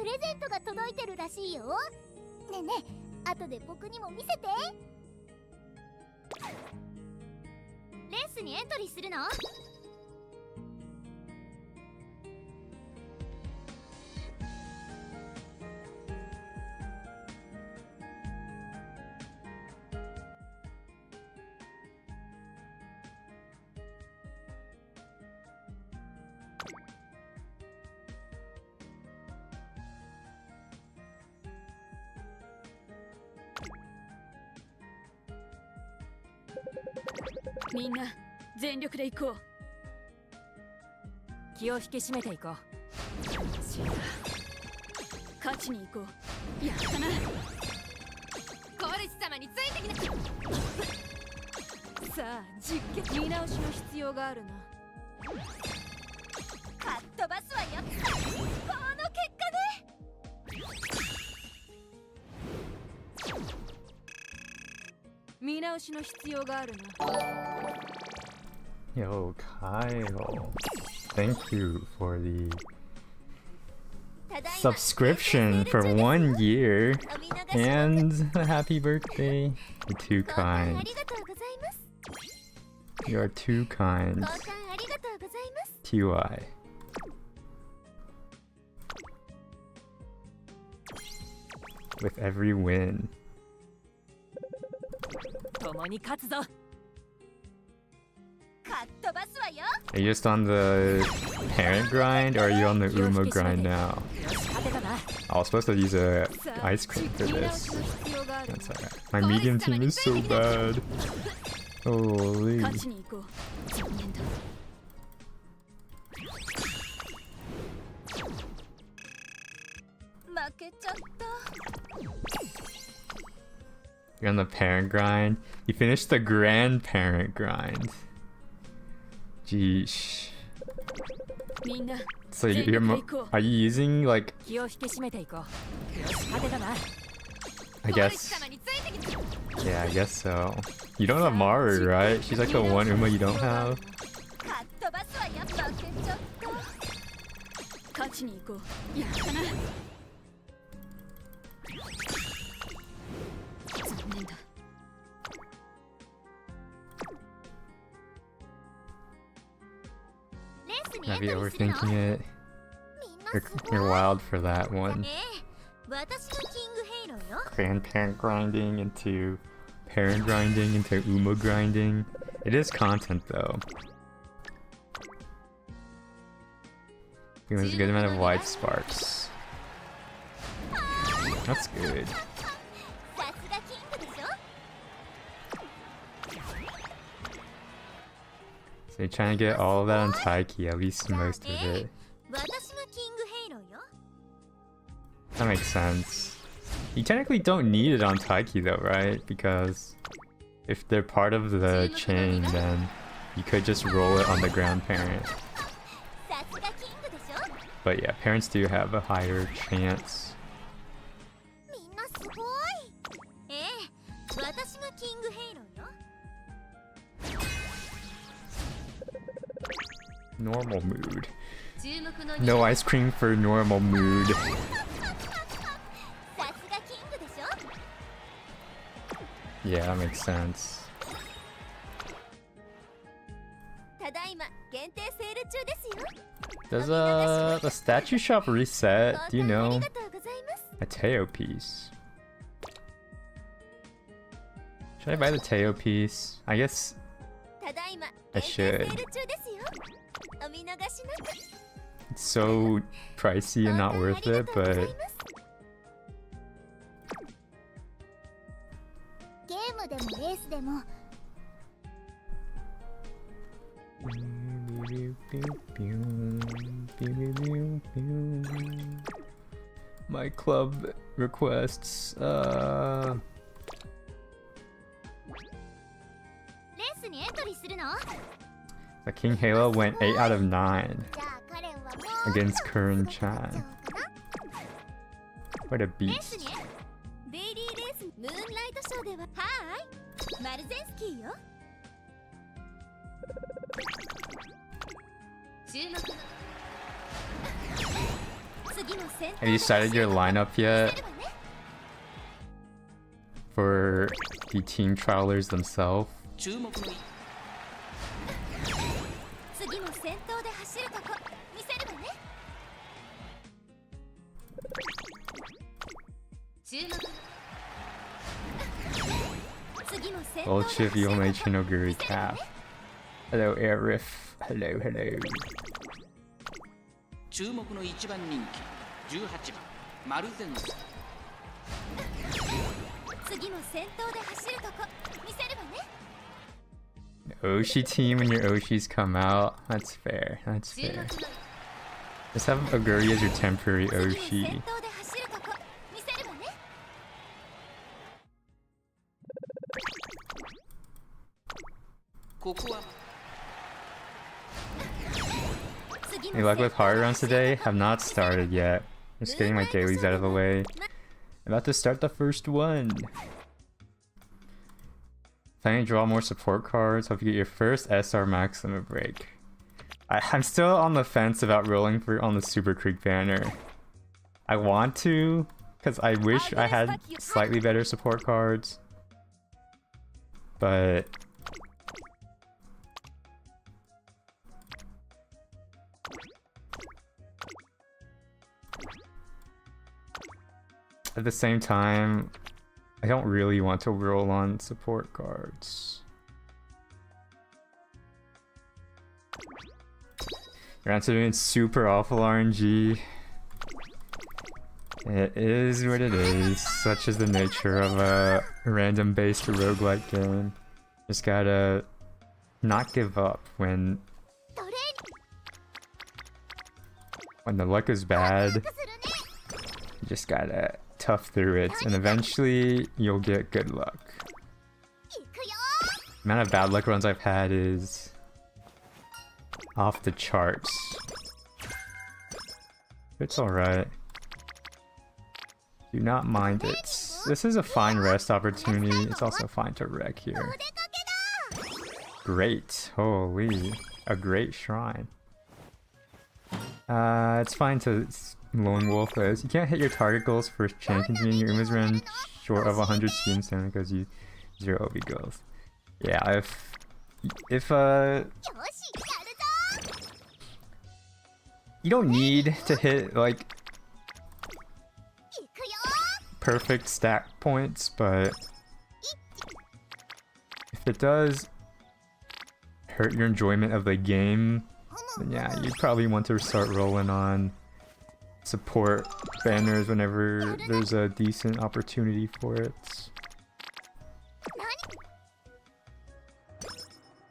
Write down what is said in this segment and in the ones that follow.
プレゼントが届いてるらしいよ。ねえねえ、後で僕にも見せて。レースにエントリーするの？みんな全力で行こう。気を引き締めていこう。そうだ、勝ちに行こう。やったな。コルシ様についてきな。さあ実験見直しの必要があるな。かっ飛ばすわよ。この結果で見直しの必要があるな。Yo, Kyle. Thank you for the subscription for 1 year. And happy birthday. You're too kind. You are too kind. TY. With every win. 共に勝つぞ。Are you just on the parent grind or are you on the Uma grind now? I was supposed to use a ice cream for this. That's alright. My medium team is so bad. Holy. You're on the parent grind. You finished the grandparent grind. Jeesh. So are you using like? I guess. Yeah, I guess so. You don't have Maru, right? She's like the one Uma you don't have. Might be overthinking it. You're wild for that one. Grandparent grinding into parent grinding into Uma grinding. It is content though. There's a good amount of white sparks. That's good. So you're trying to get all of that on Taiki, at least most of it. That makes sense. You technically don't need it on Taiki though, right? Because if they're part of the chain, then you could just roll it on the grandparent. But yeah, parents do have a higher chance. Normal mood. No ice cream for normal mood. Yeah, that makes sense. Does the statue shop reset? Do you know? A Teo piece. Should I buy the Teo piece? I guess I should. It's so pricey and not worth it, but my club requests. The King Halo went 8 out of 9 against Curran-chan. What a beast. Have you decided your lineup yet? For the team trialers themselves? 次も先頭で走るとこ見せるわね。注目。次も先頭 Old で Chip 走るとこ Yomei Chinoguri Cap. Hello, Air Riff. Hello, hello. 注目の一番人気18番マルゼンス。次も先頭で走るとこ見せるわね。Oshi team when your Oshis come out. That's fair. That's fair. Just have Aguri as your temporary 次も Oshi. 先頭で走るとこ見せるわね。ここは Any luck with hard runs today? Have not started yet. Just getting my dailies out of the way. About to start the first one. Planning to draw more support cards. Hope you get your first SR Maxima break. I'm still on the fence about rolling for on the Super Creek banner. I want to, because I wish I had slightly better support cards. But at the same time, I don't really want to roll on support cards. You're also doing super awful RNG. It is what it is. Such is the nature of a random-based roguelike game. Just gotta not give up when the luck is bad. You just gotta tough through it, and eventually you'll get good luck. The amount of bad luck runs I've had is off the charts. It's alright. Do not mind it. This is a fine rest opportunity. It's also fine to wreck here. Great. Holy. A great shrine. It's fine to lone wolf those. You can't hit your target goals for champions meaning your Uma's run short of 100 speed stamina because you 0 OB goals. Yeah, if you don't need to hit like perfect stack points, but if it does hurt your enjoyment of the game, then yeah, you probably want to start rolling on support banners whenever there's a decent opportunity for it.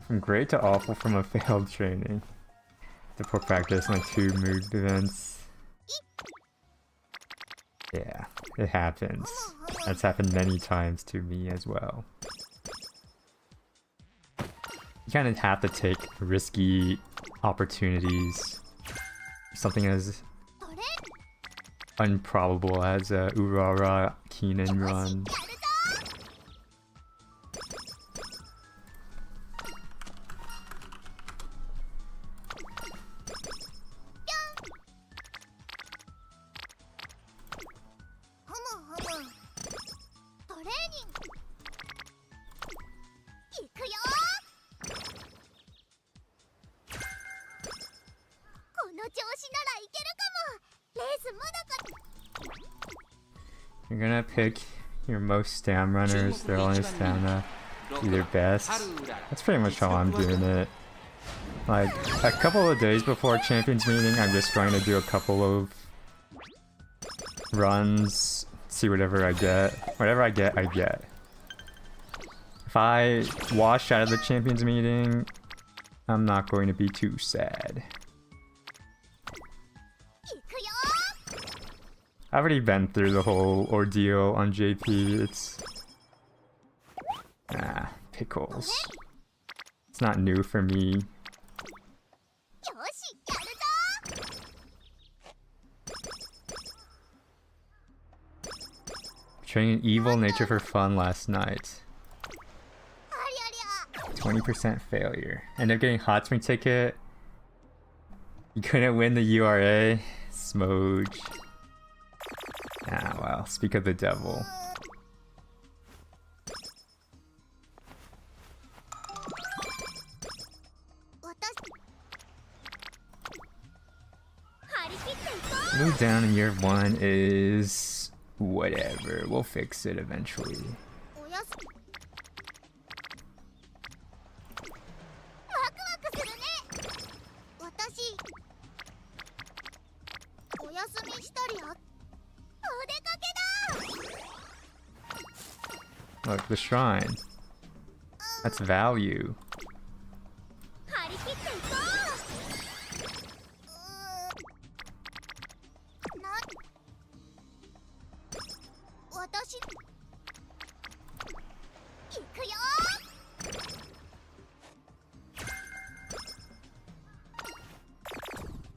From great to awful from a failed training. The poor practice on 2 mood events. Yeah, it happens. That's happened many times to me as well. You kind of have to take risky opportunities. Something as improbable as a Urara Kinen run. You're gonna pick your most stam runners, they're only stamina, do their best. That's pretty much how I'm doing it. Like, a couple of days before Champions meeting, I'm just going to do a couple of runs, see whatever I get. Whatever I get, I get. If I wash out of the Champions meeting, I'm not going to be too sad. I've already been through the whole ordeal on JP. It's... pickles. It's not new for me. Training evil nature for fun last night. 20% failure. Ended up getting hot spring ticket. You couldn't win the URA. Smooge. Speak of the devil. 私張り切っていこ Move down in year 1 is whatever. We'll fix it eventually. うおやすワクワクするね私お休みしたりお出かけだ Look, the shrine. That's value. 張り切っていこうなん私行くよ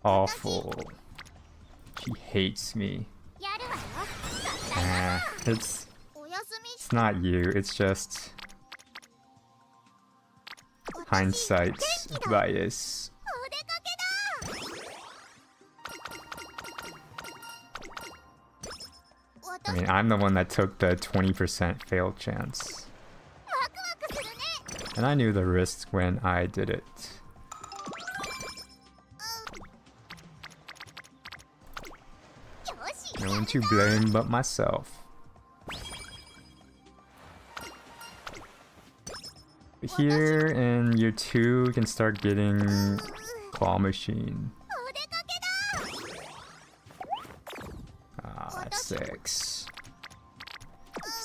Awful. She hates me. やるわよ It's おやすみし it's not you. It's just 私 hindsight 元気だ bias. お出かけだ I mean, I'm the one that took the 20% fail chance. ワクワクするね And I knew the risk when I did it. よし No one to blame but myself. But here in year 2, we can start getting claw machine. お出かけだ Ah, that's 6.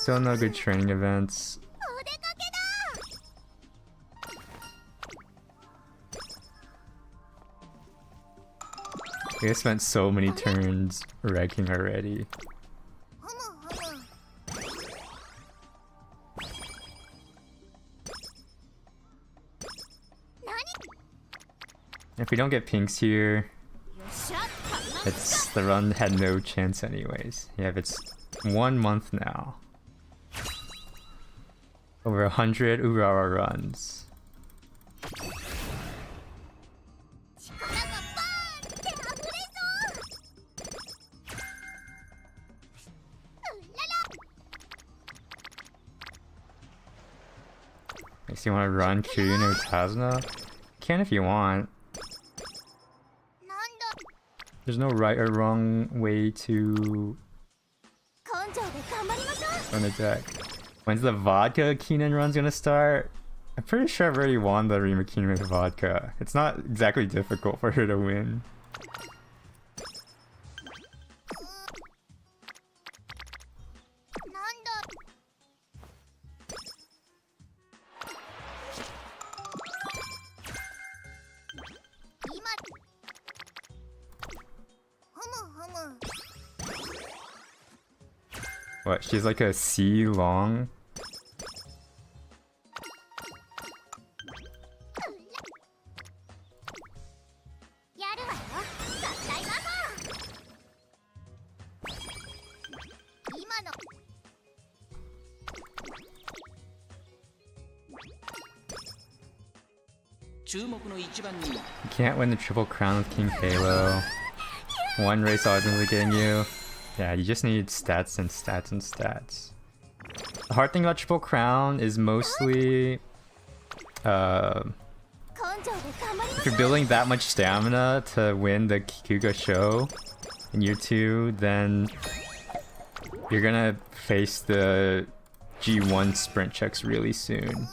Still no good training events. お出かけだ We spent so many turns wrecking already. ふむふむ 何 If we don't get pinks here, よっしゃ勝ちま it's the run had no chance anyways. Yeah, it's 1 month now. Over 100 Urara runs. 力がバーンって溢れそううらら Makes you want to run Kirin or Tazna? Can if you want. なんだ There's no right or wrong way to 根性で頑張りましょう run a deck. When's the vodka Kinen run's gonna start? I'm pretty sure I've already won the Rima Kinen with vodka. It's not exactly difficult for her to win. なんだ今ふむふむ What, she's like a C long? やるわよ合体魔法今の注目の一番人 You can't win the Triple Crown with King Halo. One race ultimately getting you. Yeah, you just need stats and stats and stats. The hard thing about Triple Crown is mostly... 根性で頑張りま if しょ you're う building that much stamina to win the Kikuga show in year 2, then you're gonna face the G1 sprint checks really soon.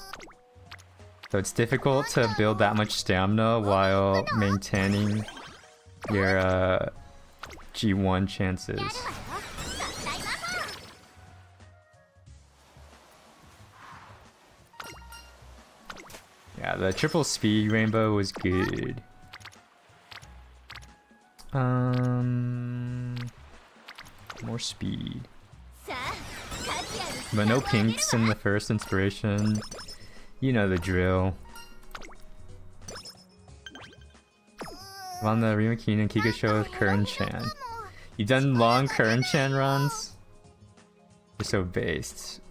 So it's difficult to build that much stamina while maintaining your G1 chances. やるわよ合体魔法 Yeah, the triple speed rainbow was good. More speed. さあ価値ある But no pinks in the first inspiration. You know the drill. On the Rima Kinen Kika show with Curran Chan. You done long Curran Chan runs? You're so based.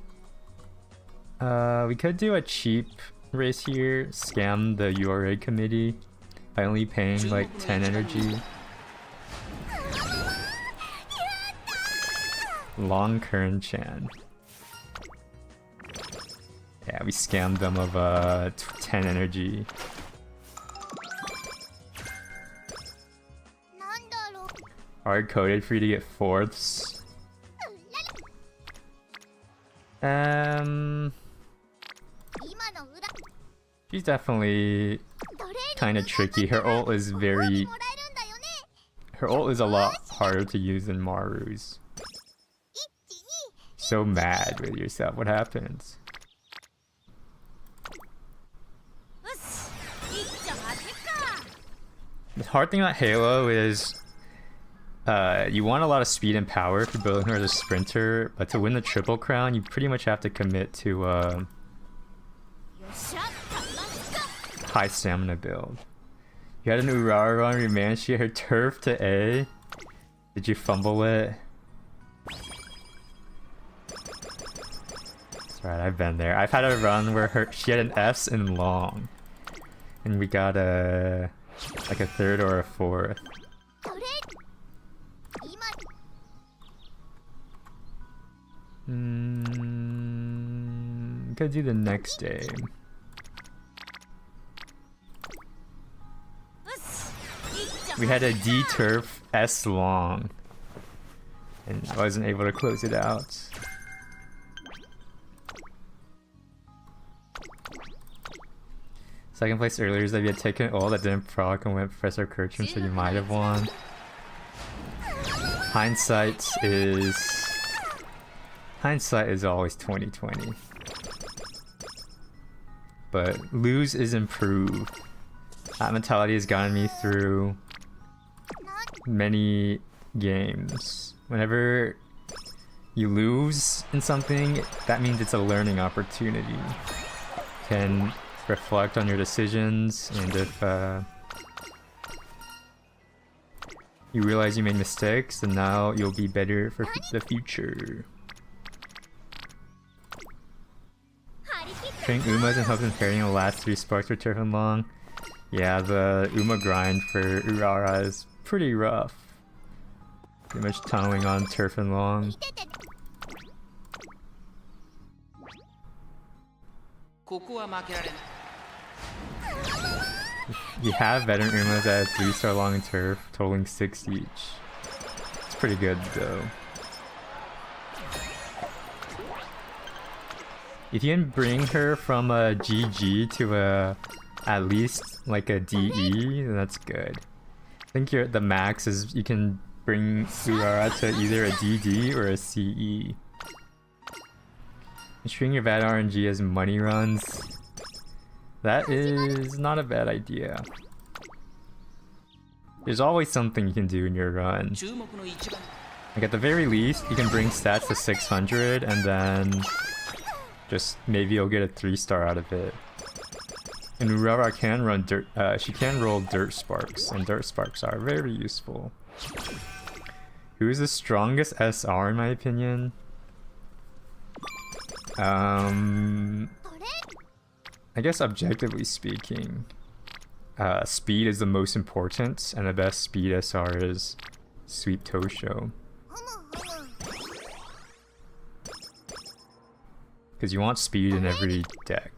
We could do a cheap race here. Scam the URA committee by only paying like 10 energy. Long Kern-chan. Yeah, we scammed them of 10 energy. Hard coded for you to get fourths. She's definitely kind of tricky. Her ult is very... Her ult is a lot harder to use than Maru's. So mad with yourself. What happens? The hard thing about Halo is you want a lot of speed and power if you're building her as a sprinter, but to win the triple crown, you pretty much have to commit to high stamina build. You had an Urara on your man, she had her turf to A. Did you fumble it? That's right, I've been there. I've had a run where she had an S in long. And we got a... like a third or a fourth. Could do the next day. We had a D turf S long, and I wasn't able to close it out. Second place earlier is that you had taken all that didn't proc and went Professor Kirchhoff, so you might have won. Hindsight is always 20/20. But lose is improve. That mentality has gotten me through many games. Whenever you lose in something, that means it's a learning opportunity. You can reflect on your decisions, and if you realize you made mistakes, then now you'll be better for the future. Training Umas and helping parrying the last 3 sparks for turf and long. Yeah, the Uma grind for Urara is pretty rough. Pretty much tunneling on turf and long. You have veteran Umas at 3-star long and turf, totaling 6 each. It's pretty good though. If you can bring her from a GG to a at least like a DE, then that's good. I think the max is you can bring Urara to either a DD or a CE. And treating your bad RNG as money runs, that is not a bad idea. There's always something you can do in your run. Like at the very least, you can bring stats to 600 and then just maybe you'll get a 3-star out of it. And Urara can run dirt. She can roll dirt sparks, and dirt sparks are very useful. Who is the strongest SR in my opinion? I guess objectively speaking, speed is the most important, and the best speed SR is Sweet Tosho. Because you want speed in every deck.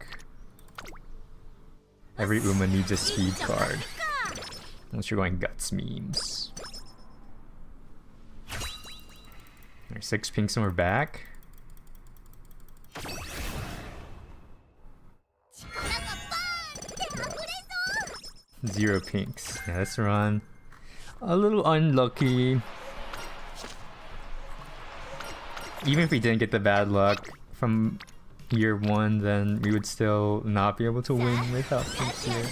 Every Uma needs a speed card. Unless you're going guts memes. There's 6 pinks and we're back. Yeah. 0 pinks. Yeah, this run. A little unlucky. Even if we didn't get the bad luck from year 1, then we would still not be able to win without pinks here.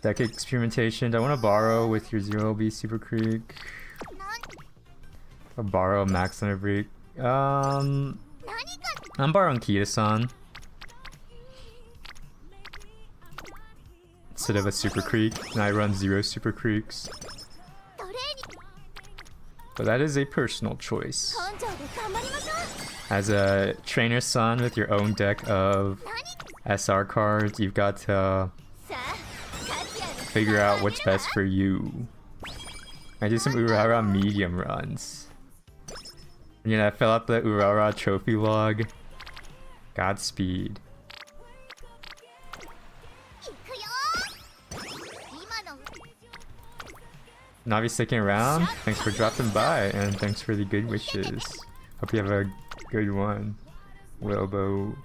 Deck experimentation. Do I want to borrow with your 0B Super Creek? Or borrow Max on every... I'm borrowing Kita-san. Instead of a Super Creek, and I run 0 Super Creeks. But that is a personal choice. As a trainer son with your own deck of SR cards, you've got to figure out what's best for you. I do some Urara medium runs. You know, fill out the Urara trophy log. Godspeed. Navi sticking around. Thanks for dropping by, and thanks for the good wishes. Hope you have a good one, Wilbo.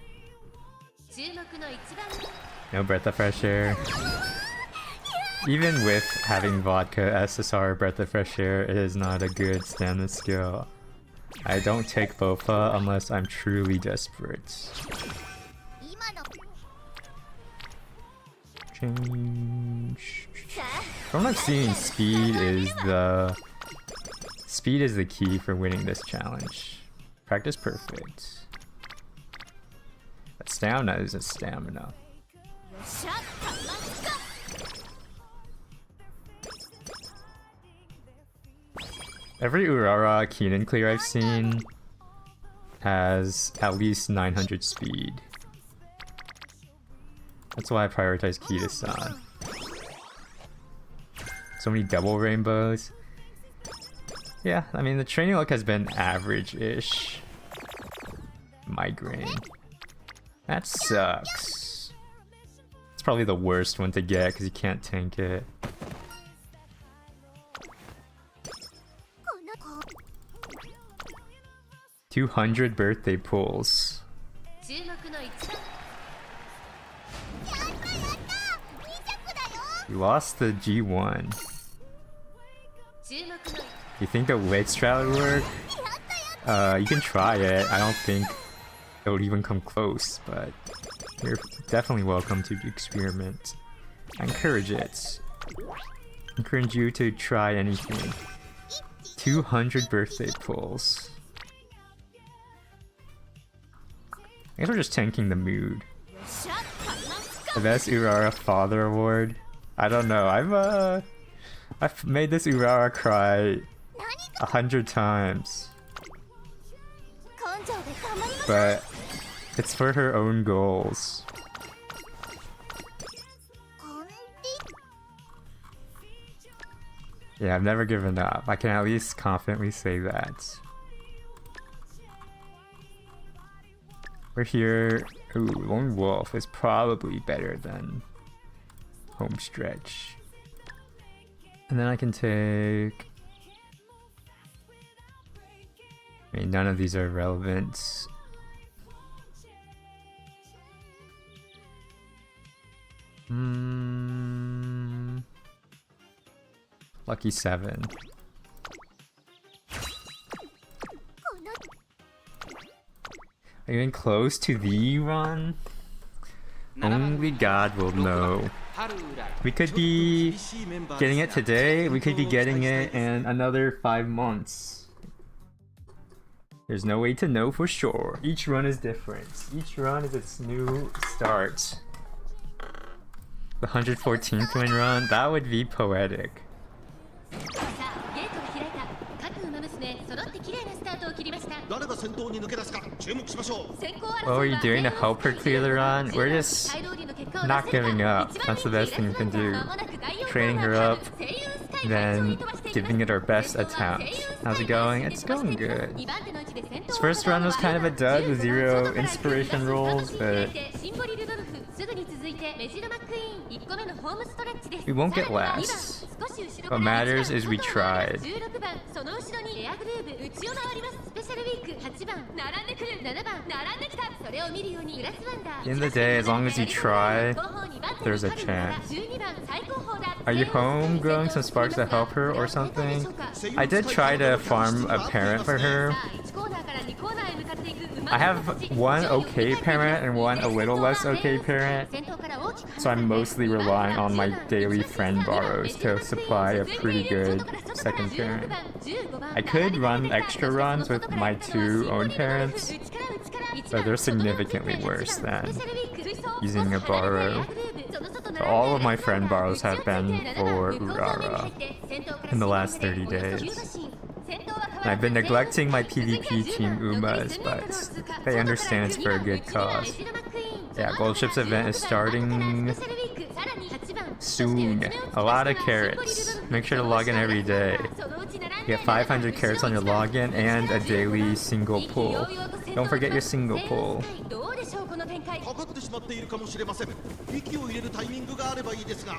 No breath of fresh air. Even with having vodka SSR breath of fresh air, it is not a good stamina skill. I don't take Bofa unless I'm truly desperate. Change. From what I've seen, speed is the key for winning this challenge. Practice perfect. But stamina is a stamina. Every Urara Kinen clear I've seen has at least 900 speed. That's why I prioritize Kita-san. So many double rainbows. Yeah, I mean the training luck has been average-ish. Migraine. That sucks. It's probably the worst one to get because you can't tank it. 200 birthday pulls. You lost the G1. You think the wait strat would work? You can try it. I don't think it would even come close, but you're definitely welcome to experiment. I encourage it. Encourage you to try anything. 200 birthday pulls. I guess we're just tanking the mood. The best Urara father award? I don't know. I've made this Urara cry 100 times. But it's for her own goals. Yeah, I've never given up. I can at least confidently say that. We're here. Ooh, Lone Wolf is probably better than Home Stretch. And then I can take... I mean, none of these are relevant. Lucky 7. Are you getting close to the run? Only God will know. We could be getting it today, we could be getting it in another 5 months. There's no way to know for sure. Each run is different. Each run is its new start. The 114th win run, that would be poetic. What are you doing to help her clear the run? We're just not giving up. That's the best thing we can do. Training her up, then giving it our best attempt. How's it going? It's going good. This first run was kind of a dud with 0 inspiration rolls, but we won't get last. What matters is we tried. At the end of the day, as long as you try, there's a chance. Are you home growing some sparks to help her or something? I did try to farm a parent for her. I have one okay parent and one a little less okay parent, so I'm mostly relying on my daily friend borrows to supply a pretty good second parent. I could run extra runs with my 2 own parents, but they're significantly worse than using a borrow. So all of my friend borrows have been for Urara in the last 30 days. And I've been neglecting my PvP team Umas, but they understand it's for a good cause. Yeah, Gold Ships event is starting soon. A lot of carrots. Make sure to log in every day. Get 500 carrots on your login and a daily single pull. Don't forget your single pull. かかってしまっているかもしれません。息を入れるタイミングがあればいいですが。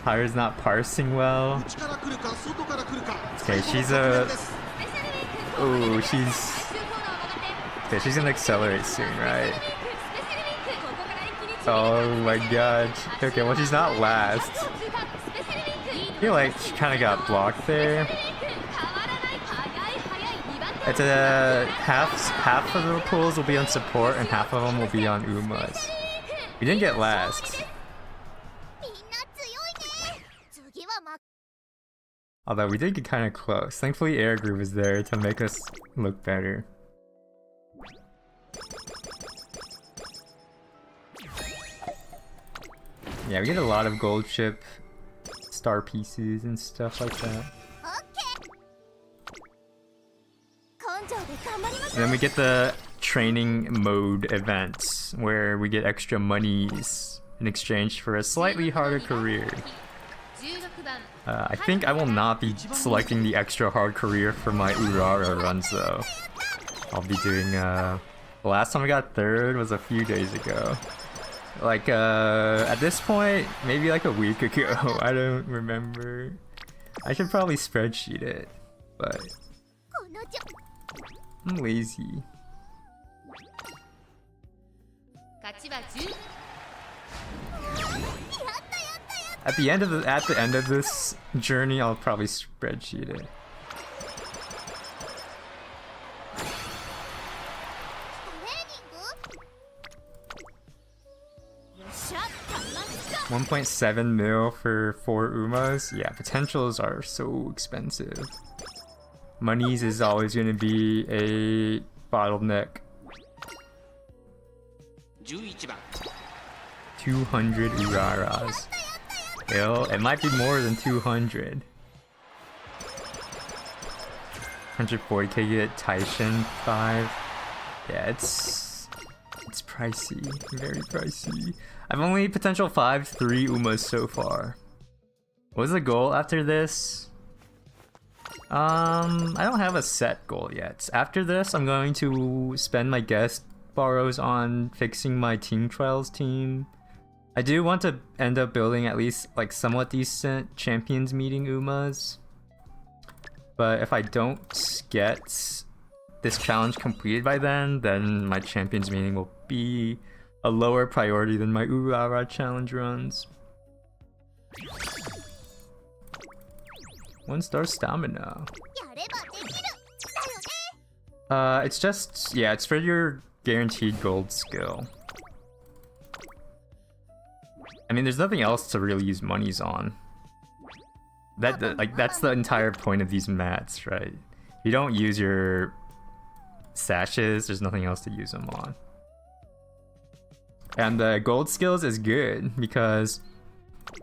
Haru's not parsing well. 内から来るか外から来るか。 Okay, she's a... Oh, she's... Okay, she's gonna accelerate soon, right? Oh my god. Okay, well she's not last. I feel like she kinda got blocked there. It's a... Half of the pulls will be on support and half of them will be on Umas. We didn't get last. Although we did get kinda close. Thankfully Air Groove is there to make us look better. Yeah, we get a lot of gold chip star pieces and stuff like that. And then we get the training mode events where we get extra monies in exchange for a slightly harder career. I think I will not be selecting the extra hard career for my Urara runs though. I'll be doing the last time I got third was a few days ago. Like at this point, maybe like a week ago. I don't remember. I should probably spreadsheet it, but I'm lazy. At the end of this journey, I'll probably spreadsheet it. $1.7 mil for 4 Umas. Yeah, potentials are so expensive. Monies is always going to be a bottleneck. 200 Uraras. It might be more than 200. 140k get Taishin 5. Yeah, it's pricey. Very pricey. I've only potential 3 Umas so far. What was the goal after this? I don't have a set goal yet. After this, I'm going to spend my guest borrows on fixing my team trials team. I do want to end up building at least like somewhat decent champions meeting Umas. But if I don't get this challenge completed by then my champions meeting will be a lower priority than my Urara challenge runs. 1-star stamina. It's just, yeah, it's for your guaranteed gold skill. I mean, there's nothing else to really use monies on. That's the entire point of these mats, right? If you don't use your sashes, there's nothing else to use them on. And the gold skills is good because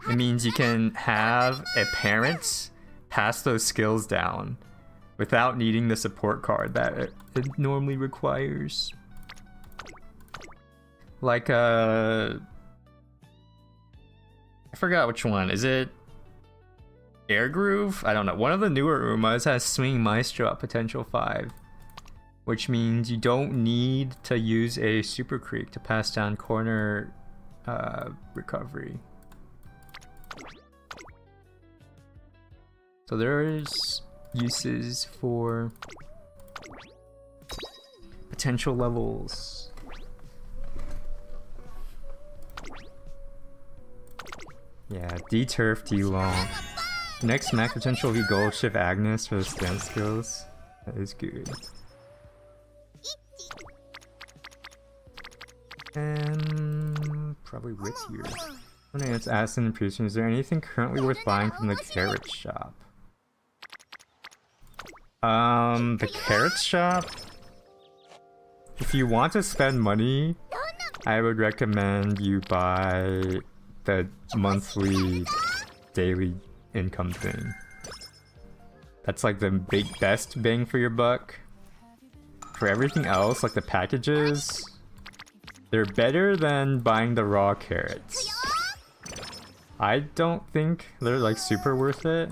it means you can have a parent pass those skills down without needing the support card that it normally requires. Like I forgot which one. Is it Air Groove? I don't know. One of the newer Umas has Swing Maestro at potential 5, which means you don't need to use a Super Creek to pass down corner recovery. So there's uses for potential levels. Yeah, D-Turf, D-Long. Next max potential will be Gold Shift Agnes for the stand skills. That is good. And probably what's here. When it's asked in the previous, is there anything currently worth buying from the carrot shop? The carrot shop? If you want to spend money, I would recommend you buy the monthly daily income thing. That's like the best bang for your buck. For everything else, like the packages, they're better than buying the raw carrots. I don't think they're like super worth it.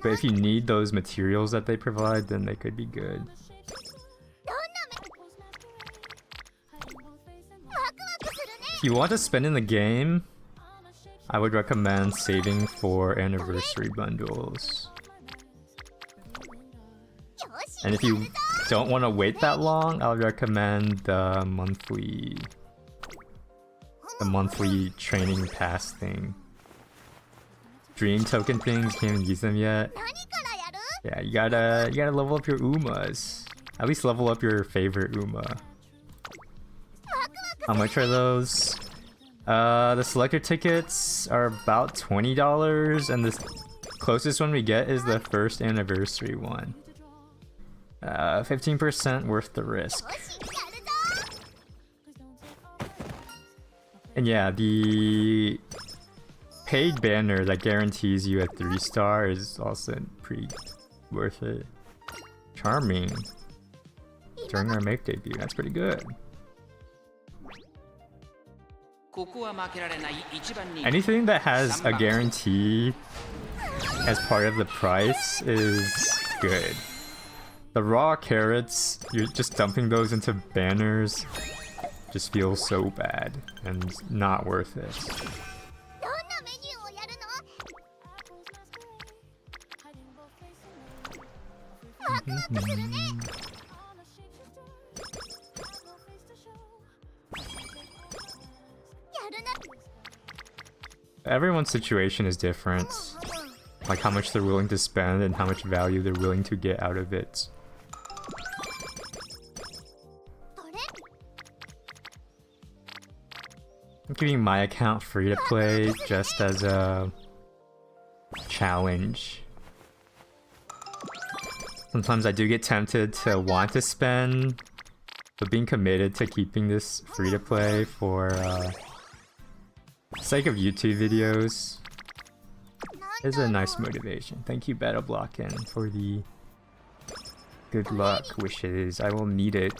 But if you need those materials that they provide, then they could be good. If you want to spend in the game, I would recommend saving for anniversary bundles. And if you don't want to wait that long, I would recommend the monthly training pass thing. Dream token things, can't even use them yet. Yeah, you gotta level up your Umas. At least level up your favorite Uma. How much are those? The selector tickets are about $20, and the closest one we get is the first anniversary one. 15% worth the risk. And yeah, the paid banner that guarantees you a 3-star is also pretty worth it. Charming. During our make debut, that's pretty good. Anything that has a guarantee as part of the price is good. The raw carrots, you're just dumping those into banners, just feels so bad and not worth it. Everyone's situation is different, like how much they're willing to spend and how much value they're willing to get out of it. I'm keeping my account free to play just as a challenge. Sometimes I do get tempted to want to spend, but being committed to keeping this free to play for sake of YouTube videos is a nice motivation. Thank you, Battle Blockin', for the good luck wishes. I will need it.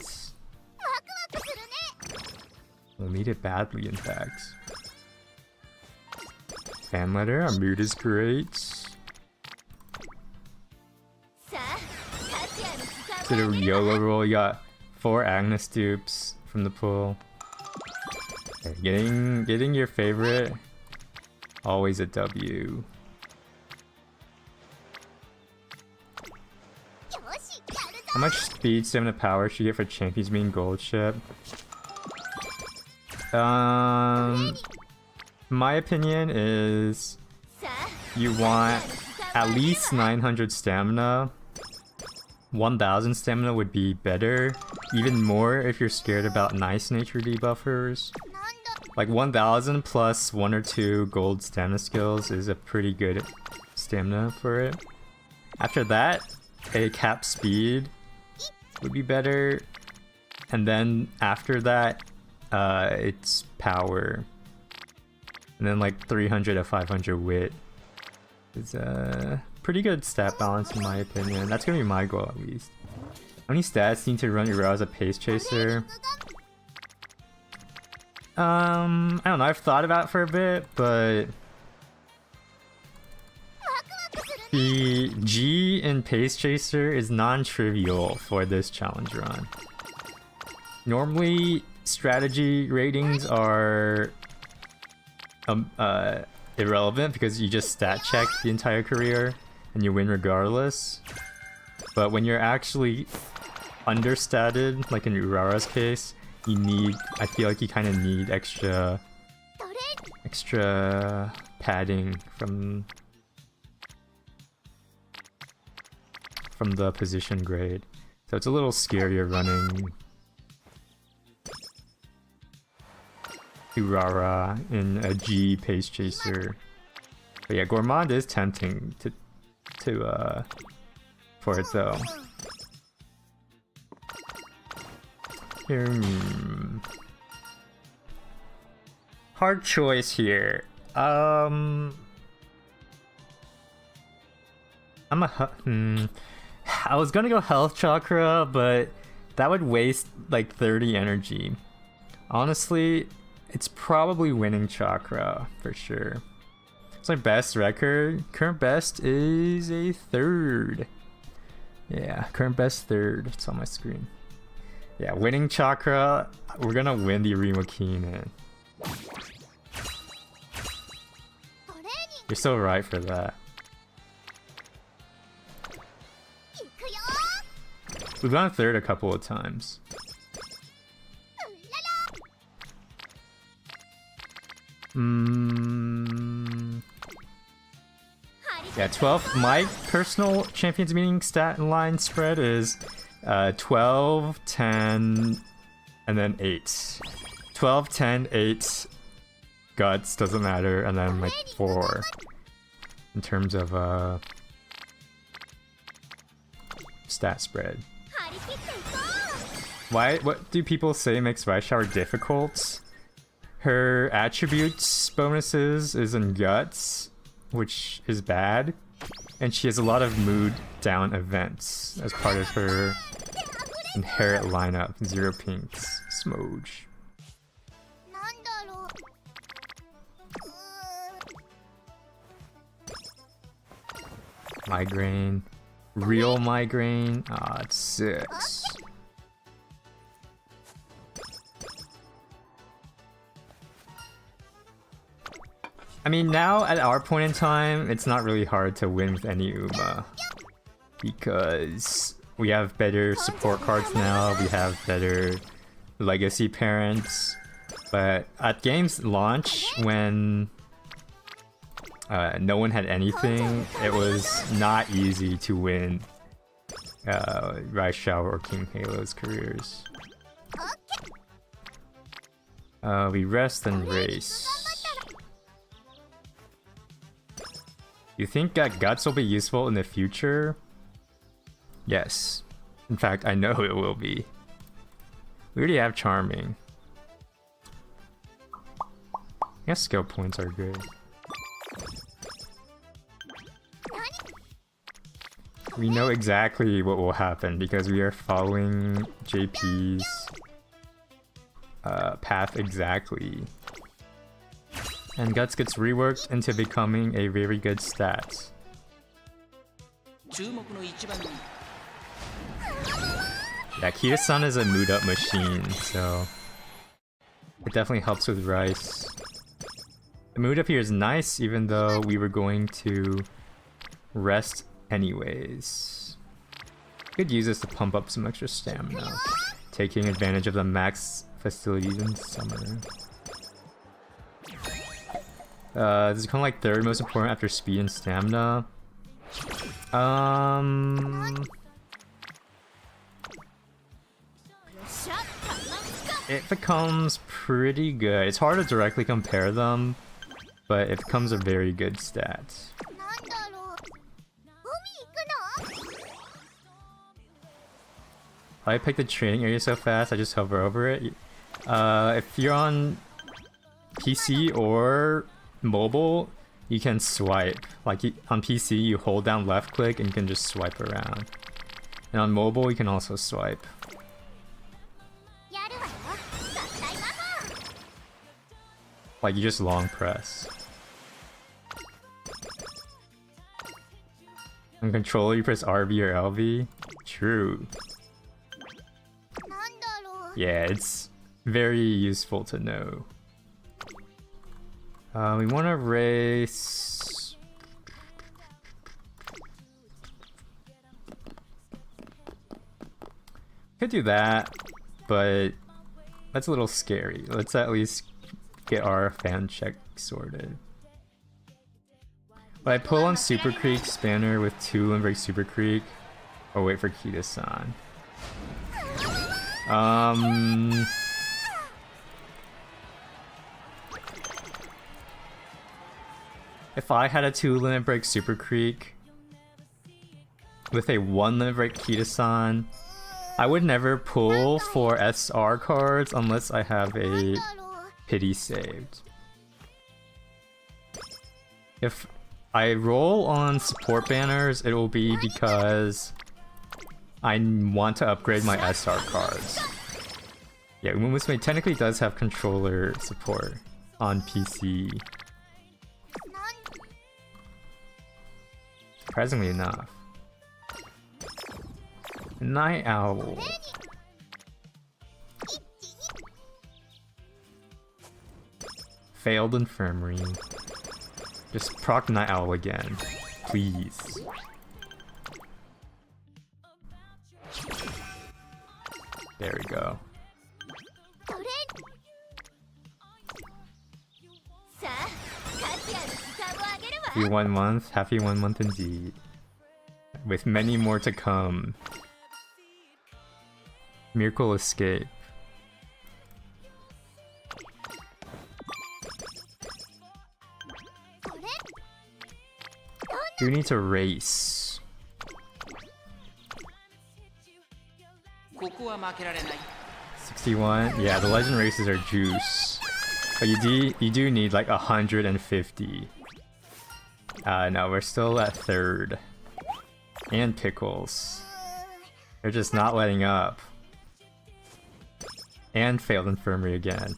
We'll need it badly, in fact. Fan letter, our mood is great. To the YOLO roll, you got 4 Agnes dupes from the pool. Okay, getting your favorite, always a W. How much speed, stamina, power should you get for Champions Mean Gold ship? My opinion is you want at least 900 stamina. 1000 stamina would be better. Even more if you're scared about nice nature debuffers. Like 1000 plus 1 or 2 gold stamina skills is a pretty good stamina for it. After that, a cap speed would be better. And then after that, it's power. And then like 300 to 500 wit is a pretty good stat balance in my opinion. That's gonna be my goal at least. How many stats need to run Urara as a pace chaser? I don't know, I've thought about it for a bit, but the G in pace chaser is non-trivial for this challenge run. Normally, strategy ratings are irrelevant because you just stat check the entire career and you win regardless. But when you're actually understated, like in Urara's case, I feel like you kind of need extra padding from the position grade. So it's a little scarier running Urara in a G pace chaser. But yeah, Gourmand is tempting for it though. Hard choice here. I was gonna go health chakra, but that would waste like 30 energy. Honestly, it's probably winning chakra for sure. What's my best record? Current best is a 3rd. Yeah, current best 3rd. It's on my screen. Yeah, winning chakra. We're gonna win the Urara Kinen. You're so right for that. We've gone 3rd a couple of times. Yeah, 12. My personal champions meeting stat line spread is 12, 10, and then 8. 12, 10, 8, guts, doesn't matter, and then like 4 in terms of stat spread. What do people say makes Rice Shower difficult? Her attributes bonuses is in guts, which is bad, and she has a lot of mood down events as part of her inherent lineup. 0 pinks, Smoge. Migraine. Real migraine. Ah, it's 6. I mean, now at our point in time, it's not really hard to win with any Uma. Because we have better support cards now, we have better legacy parents. But at game's launch, when no one had anything, it was not easy to win Rice Shower or King Halo's careers. We rest and race. You think that guts will be useful in the future? Yes. In fact, I know it will be. We already have charming. I guess skill points are good. We know exactly what will happen because we are following JP's path exactly. And Guts gets reworked into becoming a very good stat. Yeah, Kira-san is a mood up machine, so it definitely helps with Rice. The mood up here is nice, even though we were going to rest anyways. Could use this to pump up some extra stamina, taking advantage of the max facilities in summer. This is kind of like third most important after speed and stamina. It becomes pretty good. It's hard to directly compare them, but it becomes a very good stat. I picked the training area so fast, I just hover over it. If you're on PC or mobile, you can swipe. Like on PC, you hold down left click and you can just swipe around. And on mobile, you can also swipe. Like you just long press. On controller, you press RB or LV. True. Yeah, it's very useful to know. We want to race. Could do that, but that's a little scary. Let's at least get our fan check sorted. But I pull on Super Creek Spanner with 2 and break Super Creek, or wait for Kita-san. If I had a 2 limit break Super Creek with a 1 limit break Kita-san, I would never pull for SR cards unless I have a pity saved. If I roll on support banners, it will be because I want to upgrade my SR cards. Yeah, Umusume technically does have controller support on PC. surprisingly enough. Night Owl. Failed Infirmary. Just proc Night Owl again. Please. There we go. Happy 1 month. Happy 1 month indeed. With many more to come. Miracle Escape. You need to race. 61. Yeah, the legend races are juice. But you do need like 150. No, we're still at 3rd. And Pickles. They're just not letting up. And Failed Infirmary again.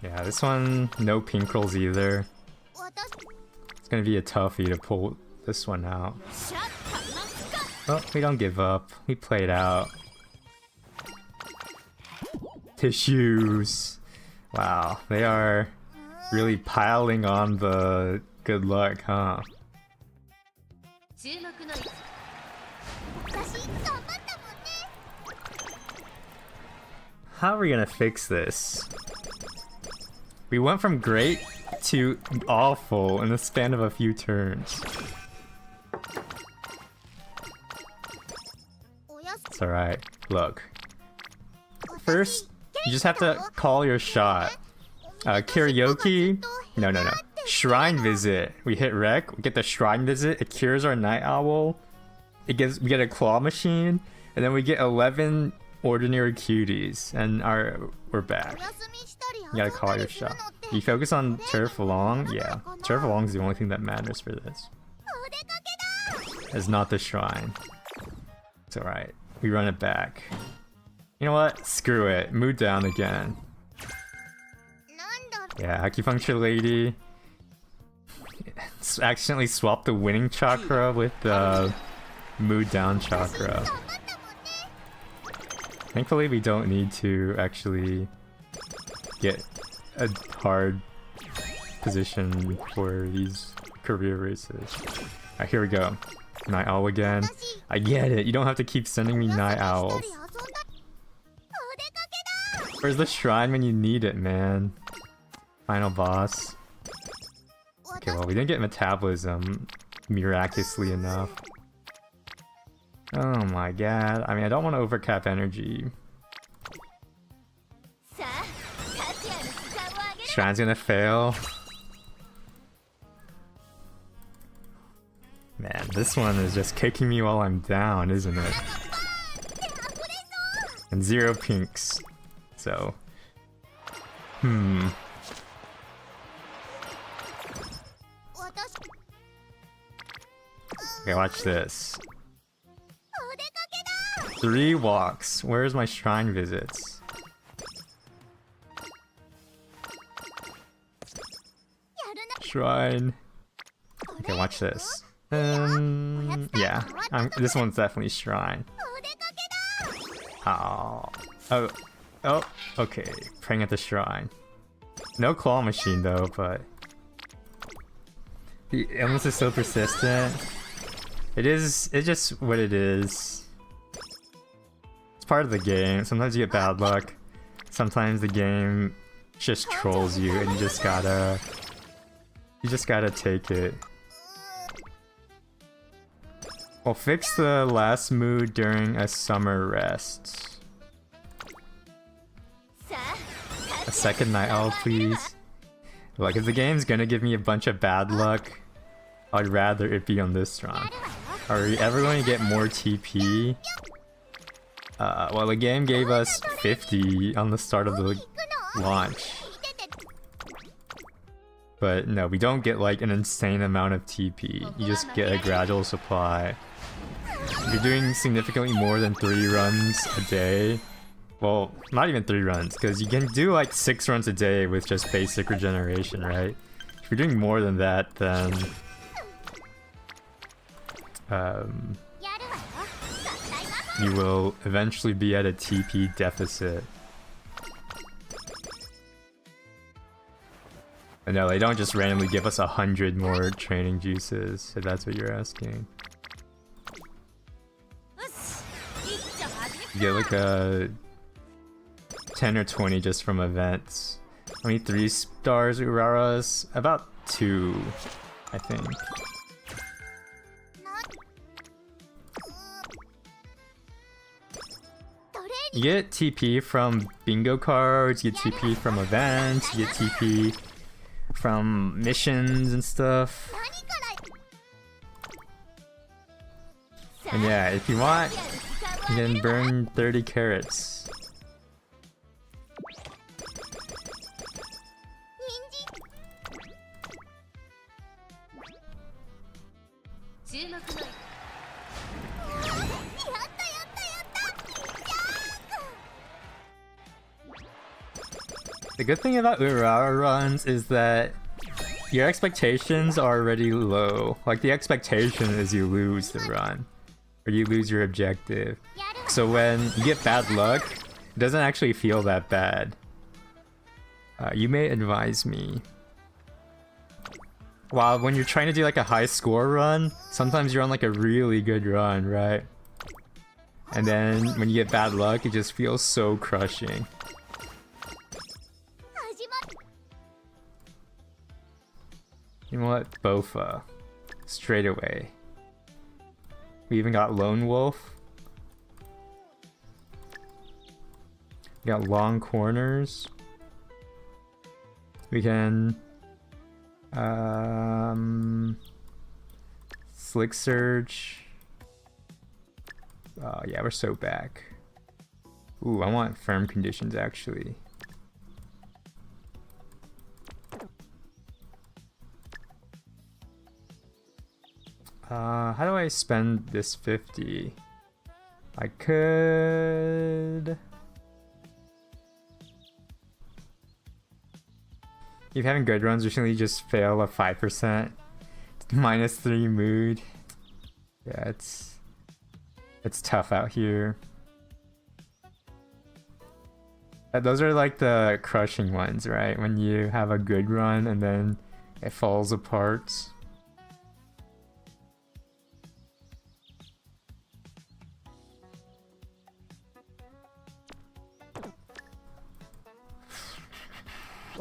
Yeah, this one, no pink rolls either. It's gonna be a toughie to pull this one out. Oh, we don't give up. We played out. Tissues. Wow, they are really piling on the good luck, huh? How are we gonna fix this? We went from great to awful in the span of a few turns. It's alright. Look. First, you just have to call your shot. Karaoke? No. Shrine Visit. We hit Wreck, we get the Shrine Visit, it cures our Night Owl. We get a Claw Machine, and then we get 11 ordinary cuties, and we're back. You gotta call your shot. You focus on Turf Along? Yeah. Turf Along is the only thing that matters for this. It's not the Shrine. It's alright. We run it back. You know what? Screw it. Mood down again. Yeah, Acupuncture Lady. Accidentally swapped the winning chakra with the mood down chakra. Thankfully, we don't need to actually get a hard position for these career races. Alright, here we go. Night Owl again. I get it, you don't have to keep sending me Night Owls. Where's the shrine when you need it, man? Final boss. Okay, well, we didn't get Metabolism miraculously enough. Oh my god. I mean, I don't want to overcap energy. Shrine's gonna fail. Man, this one is just kicking me while I'm down, isn't it? And 0 pinks. So... Okay, watch this. 3 walks. Where's my shrine visits? Shrine. Okay, watch this. Yeah. This one's definitely shrine. Oh. Oh, okay. Praying at the shrine. No claw machine though, but... The illness is so persistent. It's just what it is. It's part of the game. Sometimes you get bad luck. Sometimes the game just trolls you and you just gotta take it. We'll fix the last mood during a summer rest. A second Night Owl, please. Like, if the game's gonna give me a bunch of bad luck, I'd rather it be on this run. Are we ever going to get more TP? Well, the game gave us 50 on the start of the launch. But no, we don't get like an insane amount of TP. You just get a gradual supply. If you're doing significantly more than 3 runs a day, Well, not even 3 runs, because you can do like 6 runs a day with just basic regeneration, right? If you're doing more than that, then you will eventually be at a TP deficit. But no, they don't just randomly give us 100 more training juices, if that's what you're asking. You get like a 10 or 20 just from events. How many 3 stars Uraras? About 2, I think. You get TP from bingo cards, you get TP from events, you get TP from missions and stuff. And yeah, if you want, you can burn 30 carrots. The good thing about Urara runs is that your expectations are already low. Like, the expectation is you lose the run, or you lose your objective. So when you get bad luck, it doesn't actually feel that bad. You may advise me. While when you're trying to do like a high score run, sometimes you're on like a really good run, right? And then when you get bad luck, it just feels so crushing. You know what? Bofa. Straight away. We even got Lone Wolf. We got long corners. We can Slick Surge. Oh yeah, we're so back. Ooh, I want firm conditions actually. How do I spend this 50? I could... If you're having good runs recently, just fail a 5%. -3 mood. Yeah, it's tough out here. Those are like the crushing ones, right? When you have a good run and then it falls apart.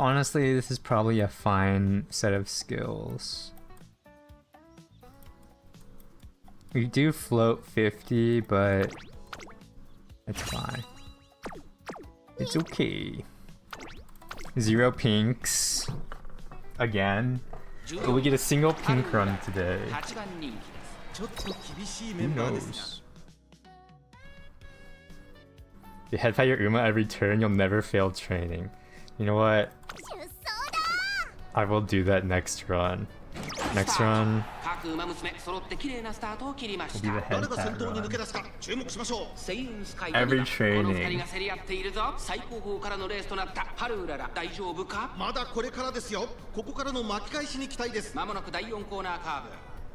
Honestly, this is probably a fine set of skills. We do float 50, but it's fine. It's okay. 0 pinks. Again. Will we get a single pink run today? Who knows? You head by your Uma every turn, you'll never fail training. You know what? I will do that next run. Next run will be the head pat run. Every training. まだこれからですよ。ここからの巻き返しに期待です。まもなく第4コーナーカーブ。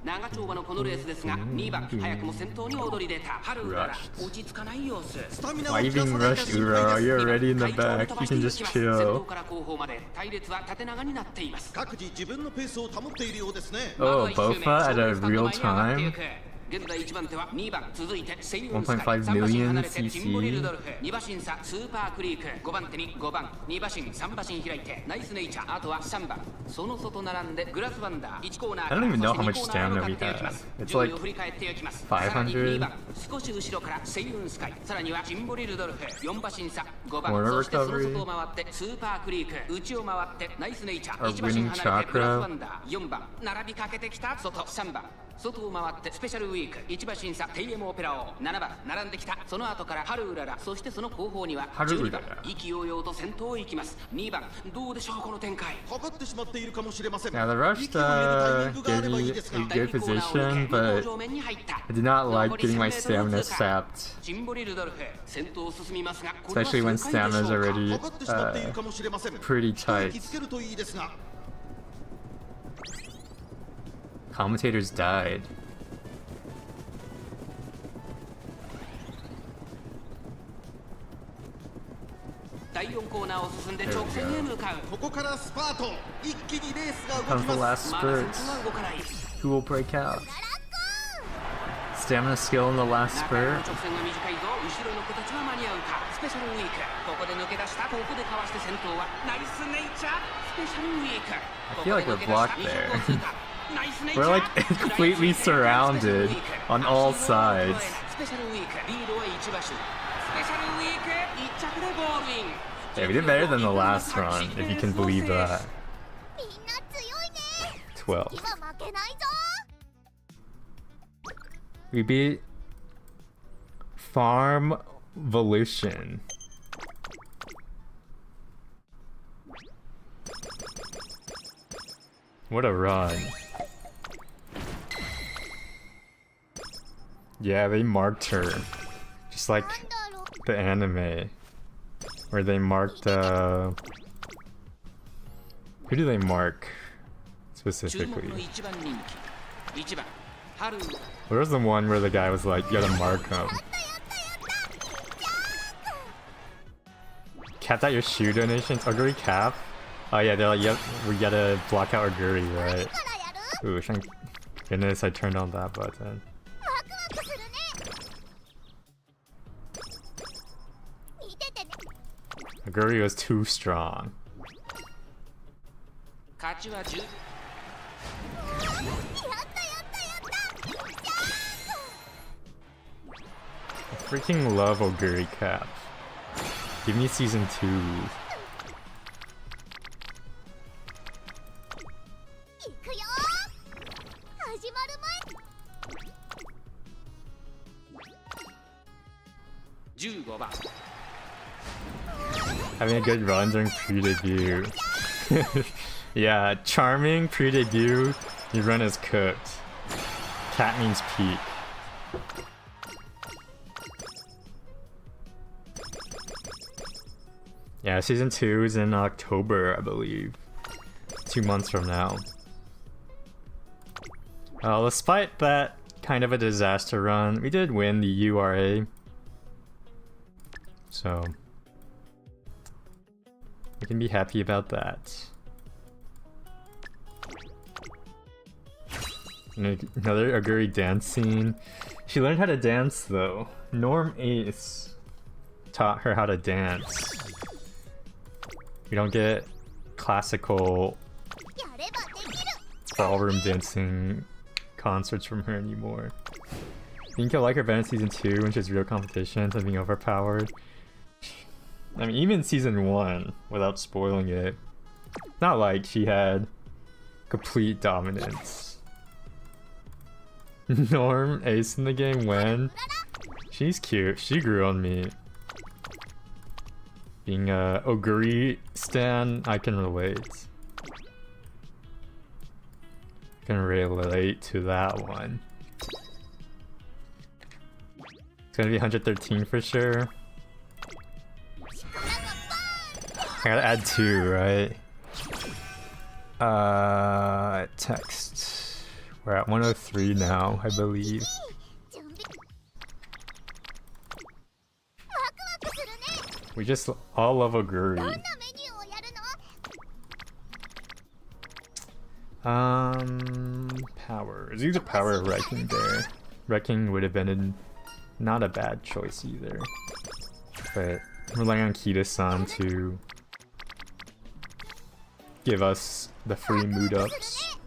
長丁場のこのレースですが、2番早くも先頭に躍り出たハルウララ。落ち着かない様子。Why even rush Urara? You're already in the back. You can just chill. 先頭から後方まで隊列は縦長になっています。各自自分のペースを保っているようですね。Oh, Bofa at a real time? 現在1番手は2番続いて1.5 million CC 2馬身差スーパークリーク5番手に5番2馬身3馬身開いてナイスネイチャーあとは3番その外並んでグラスワンダー1コーナー I don't even know how much stamina we have. It's like 500. 少し後ろからセイウンスカイさらにはジンボリルドルフ4馬身差5番 Corner そしてその recovery. 外を回ってスーパークリーク内を回ってナイスネイチャー Our 1馬身 winning 離れてグラスワ chakra. ンダー4番並びかけてきた外3番外を回ってスペシャルウィーク1馬審査テイエムオペラ王7番並んできた。その後からハルウララ、そしてその後方には12番意気揚々と先頭を行きます。2番どうでしょうこの展開。かかってしまっているかもしれません。 Yeah, the rush gave me a good position, but I did not like getting my stamina sapped. シンボリルドルフ先頭を進みますが、 Especially when stamina is already かかってしまっているかもしれません。 pretty 気 tight. つけるといいですが。 Commentators died. 第4コーナーを進んで直線へ向かう。ここからスパート。一気にレースが動 Comes き the ま last す。 spurt. まだ先頭は動かない。 Who will break out? Stamina skill in the last 中山の spurt. 直線が短いぞ。後ろの子たちは間に合うか。スペシャルウィークここで抜け出した。ここでかわして先頭はナイスネイチャー。スペシャルウィーク I feel like we're blocked there. ナイスネイチャ We're ー like completely surrounded on all sides. スペシャルウィークリードは1馬身。スペシャルウィーク1着でゴールイン。 Yeah, we did better than the last run, if you can believe that. みんな強いね。 12. 今負けないぞ。 We beat Farm Volution. What a run. Yeah, they marked her. Just like なんだろう。 the anime. Where they marked, who do they mark 注目 specifically? の1番人気1番ハル Where was the one where the guy was like, you gotta mark him? Capped out your shoe donations? Oguri cap? Oh yeah, they're like, yep, we gotta block out Oguri, right? からやる。 Ooh, thank goodness I turned on that button. ワクワクするね。見ててね。 Oguri was too strong. 勝ちは10。やったやったやった。ジャンプ。 I freaking love Oguri cap. Give me season 2. 行くよ。始まる前。15番 Having a good run during pre-debut. Yeah, charming pre-debut. Your run is cooked. Cat means peak. Yeah, season 2 is in October, I believe. 2 months from now. Despite that kind of a disaster run, we did win the URA. So we can be happy about that. And another Oguri dance scene. She learned how to dance though. Norm Ace taught her how to dance. We don't get classical やればできる。 ballroom dancing concerts from her anymore. I think you'll like her better in season 2 when she has real competitions and being overpowered. I mean, even season 1, without spoiling it, not like she had complete dominance. Norm Ace in the game when? She's cute. She grew on me. Being a Oguri stan, I can relate. Can relate to that one. It's gonna be 113 for sure. I gotta add 2, right? Text. We're at 103 now, I believe. 準備。ワクワクするね。 We just all love Oguri. どんなメニューをやるの？ Powers. Use a power of Wrecking there. Wrecking would have been not a bad choice either. But relying on Kita-san to give us the free mood ups.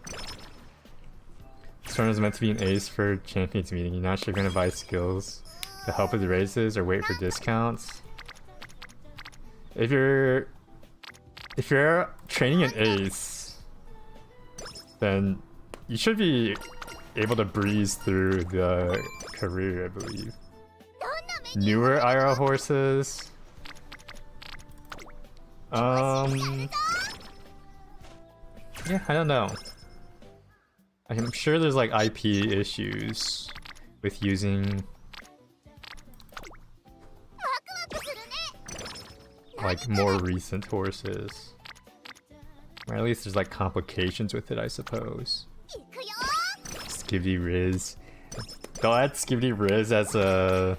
This turn is meant to be an ace for champions meeting. You're not sure you're gonna buy skills to help with raises or wait for discounts. If you're training an ace, then you should be able to breeze through the career, I believe. Newer IRL horses. Yeah, I don't know. I'm sure there's like IP issues with using like more recent horses. Or at least there's like complications with it, I suppose. Skibidi Riz. They'll add Skibidi Riz as a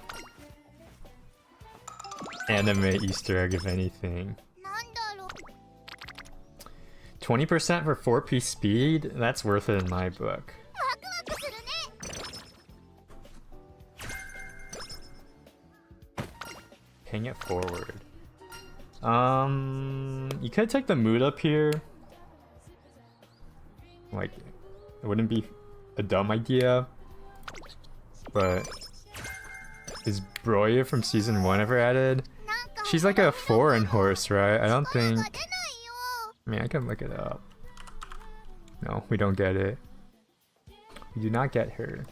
anime Easter egg if anything. 20% for 4P speed? That's worth it in my book. Paying it forward. You could take the mood up here. Like, it wouldn't be a dumb idea. But is Broya from season 1 ever added? She's like a foreign horse, right? I don't think... I mean, I can look it up. No, we don't get it. We do not get her.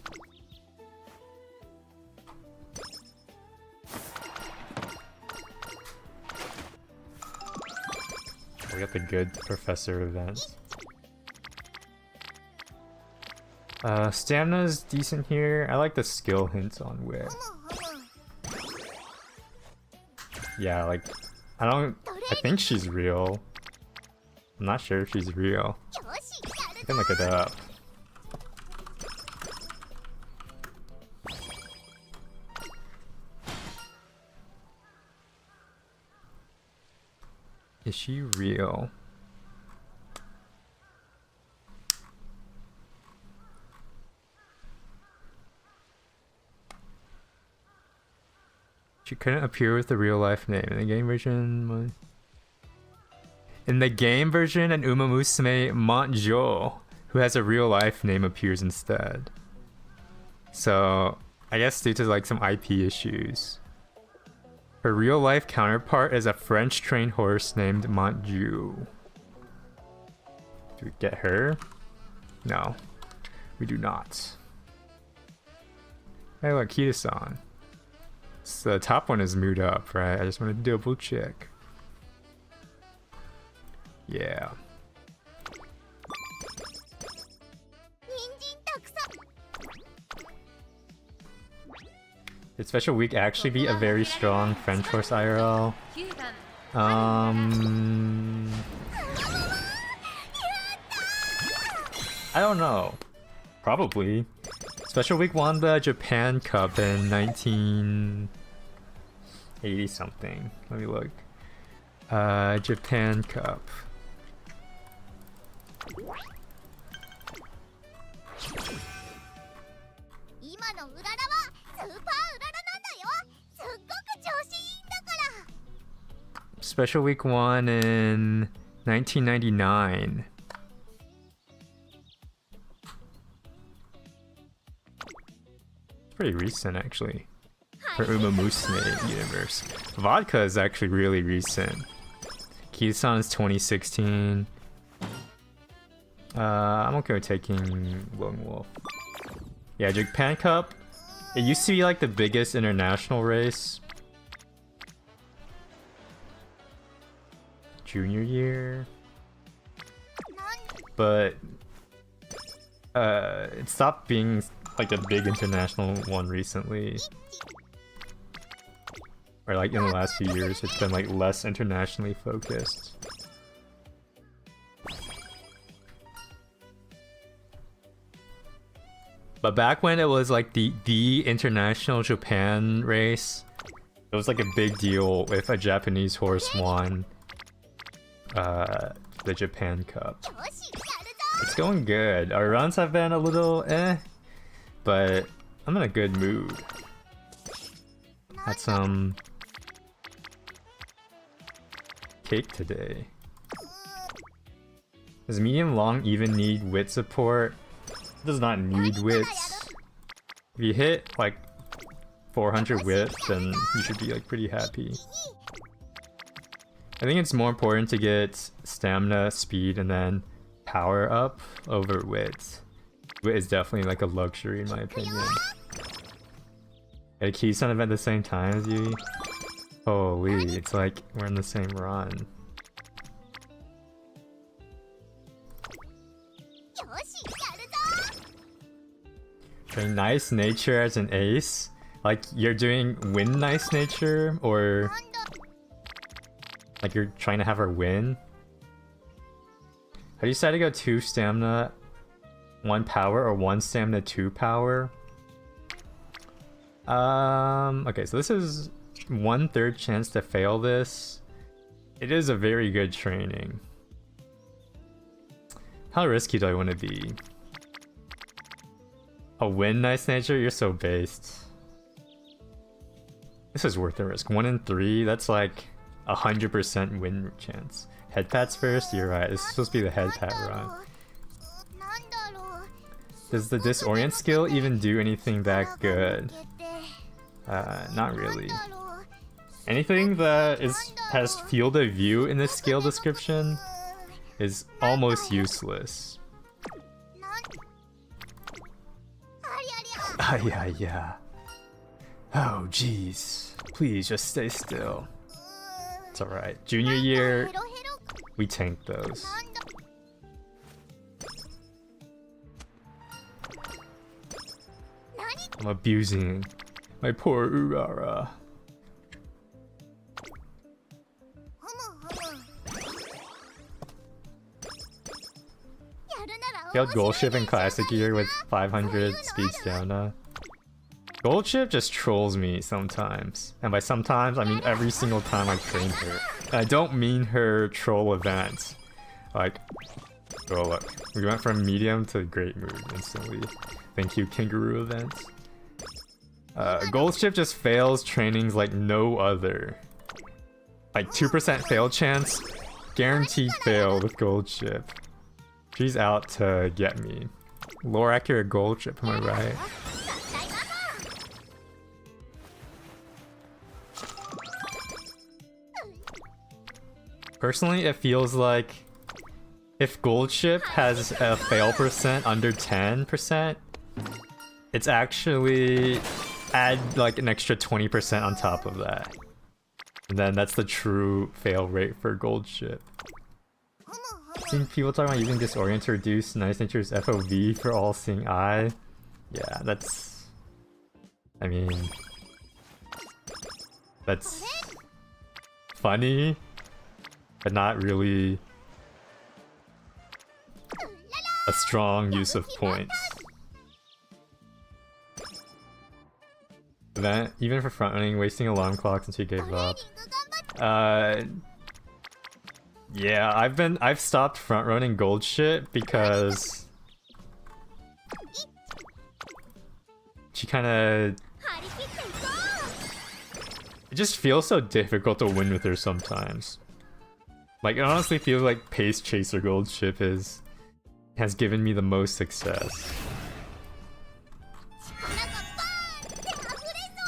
We got the good professor events. Stamina's decent here. I like the skill hints on wit. Yeah, like, I think she's real. I'm not sure if she's real. I can look it up. Is she real? She couldn't appear with the real life name in the game version. In the game version, an Uma Musume Montjo, who has a real life name, appears instead. So, I guess due to like some IP issues. Her real life counterpart is a French trained horse named Montju. Do we get her? No, we do not. Hey look, Kita-san. So the top one is moved up, right? I just want to double check. Yeah. Did Special Week actually be a very strong French horse IRL? I don't know. Probably. Special Week won the Japan Cup in 1980 something. Let me look. Japan Cup. Special Week 1 in 1999. It's pretty recent actually. For Uma Musume universe. Vodka is actually really recent. Kita-san is 2016. I'm okay with taking Lone Wolf. Yeah, Japan Cup. It used to be like the biggest international race. Junior year. But it stopped being like a big international one recently. Or like in the last few years, it's been like less internationally focused. But back when it was like the international Japan race, it was like a big deal if a Japanese horse won the Japan Cup. It's going good. Our runs have been a little but I'm in a good mood. Had some cake today. Does medium long even need wit support? It does not need wits. If you hit like 400 wit, then you should be like pretty happy. I think it's more important to get stamina, speed, and then power up over wit. It's definitely like a luxury in my opinion. Like he's on event at the same time as you. Holy, it's like we're in the same run. Okay, nice nature as an ace. Like you're doing win nice nature, or like you're trying to have her win. How do you decide to go 2 stamina, 1 power, or 1 stamina, 2 power? Okay, so this is 1/3 chance to fail this. It is a very good training. How risky do I want to be? A win nice nature? You're so based. This is worth the risk. 1 in 3, that's like 100% win chance. Head pats first? You're right, this is supposed to be the head pat run. Does the disorient skill even do anything that good? Not really. Anything that has field of view in the skill description is almost useless. Yeah. Oh jeez. Please just stay still. It's alright. Junior year, we tanked those. I'm abusing my poor Urara. Failed gold ship in classic year with 500 speed stamina. Gold ship just trolls me sometimes. And by sometimes, I mean every single time I train her. And I don't mean her troll events. Like, oh look, we went from medium to great mood instantly. Thank you, kangaroo events. Gold ship just fails trainings like no other. Like 2% fail chance, guaranteed fail with gold ship. She's out to get me. Lore accurate gold ship, am I right? Personally, it feels like if gold ship has a fail percent under 10%, it's actually add like an extra 20% on top of that. And then that's the true fail rate for gold ship. I've seen people talking about using disorient to reduce nice nature's FOV for all seeing eye. Yeah, that's... I mean... that's... funny, but not really a strong use of points. Event, even for front running, wasting alarm clocks until you gave up. Yeah, I've stopped front running gold shit because she kinda... it just feels so difficult to win with her sometimes. Like, it honestly feels like Pace Chaser gold ship has given me the most success.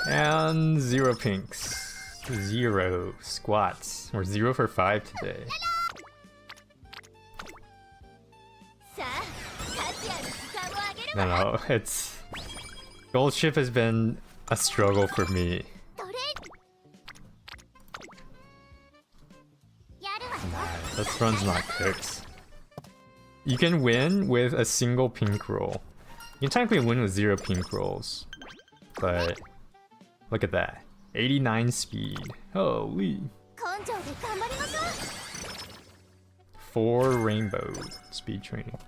And 0 pinks. 0 squats. We're 0 for 5 today. No, it's... gold ship has been a struggle for me. This run's not picks. You can win with a single pink roll. You can technically win with 0 pink rolls. But... look at that. 89 speed. Holy. 4 rainbow speed training.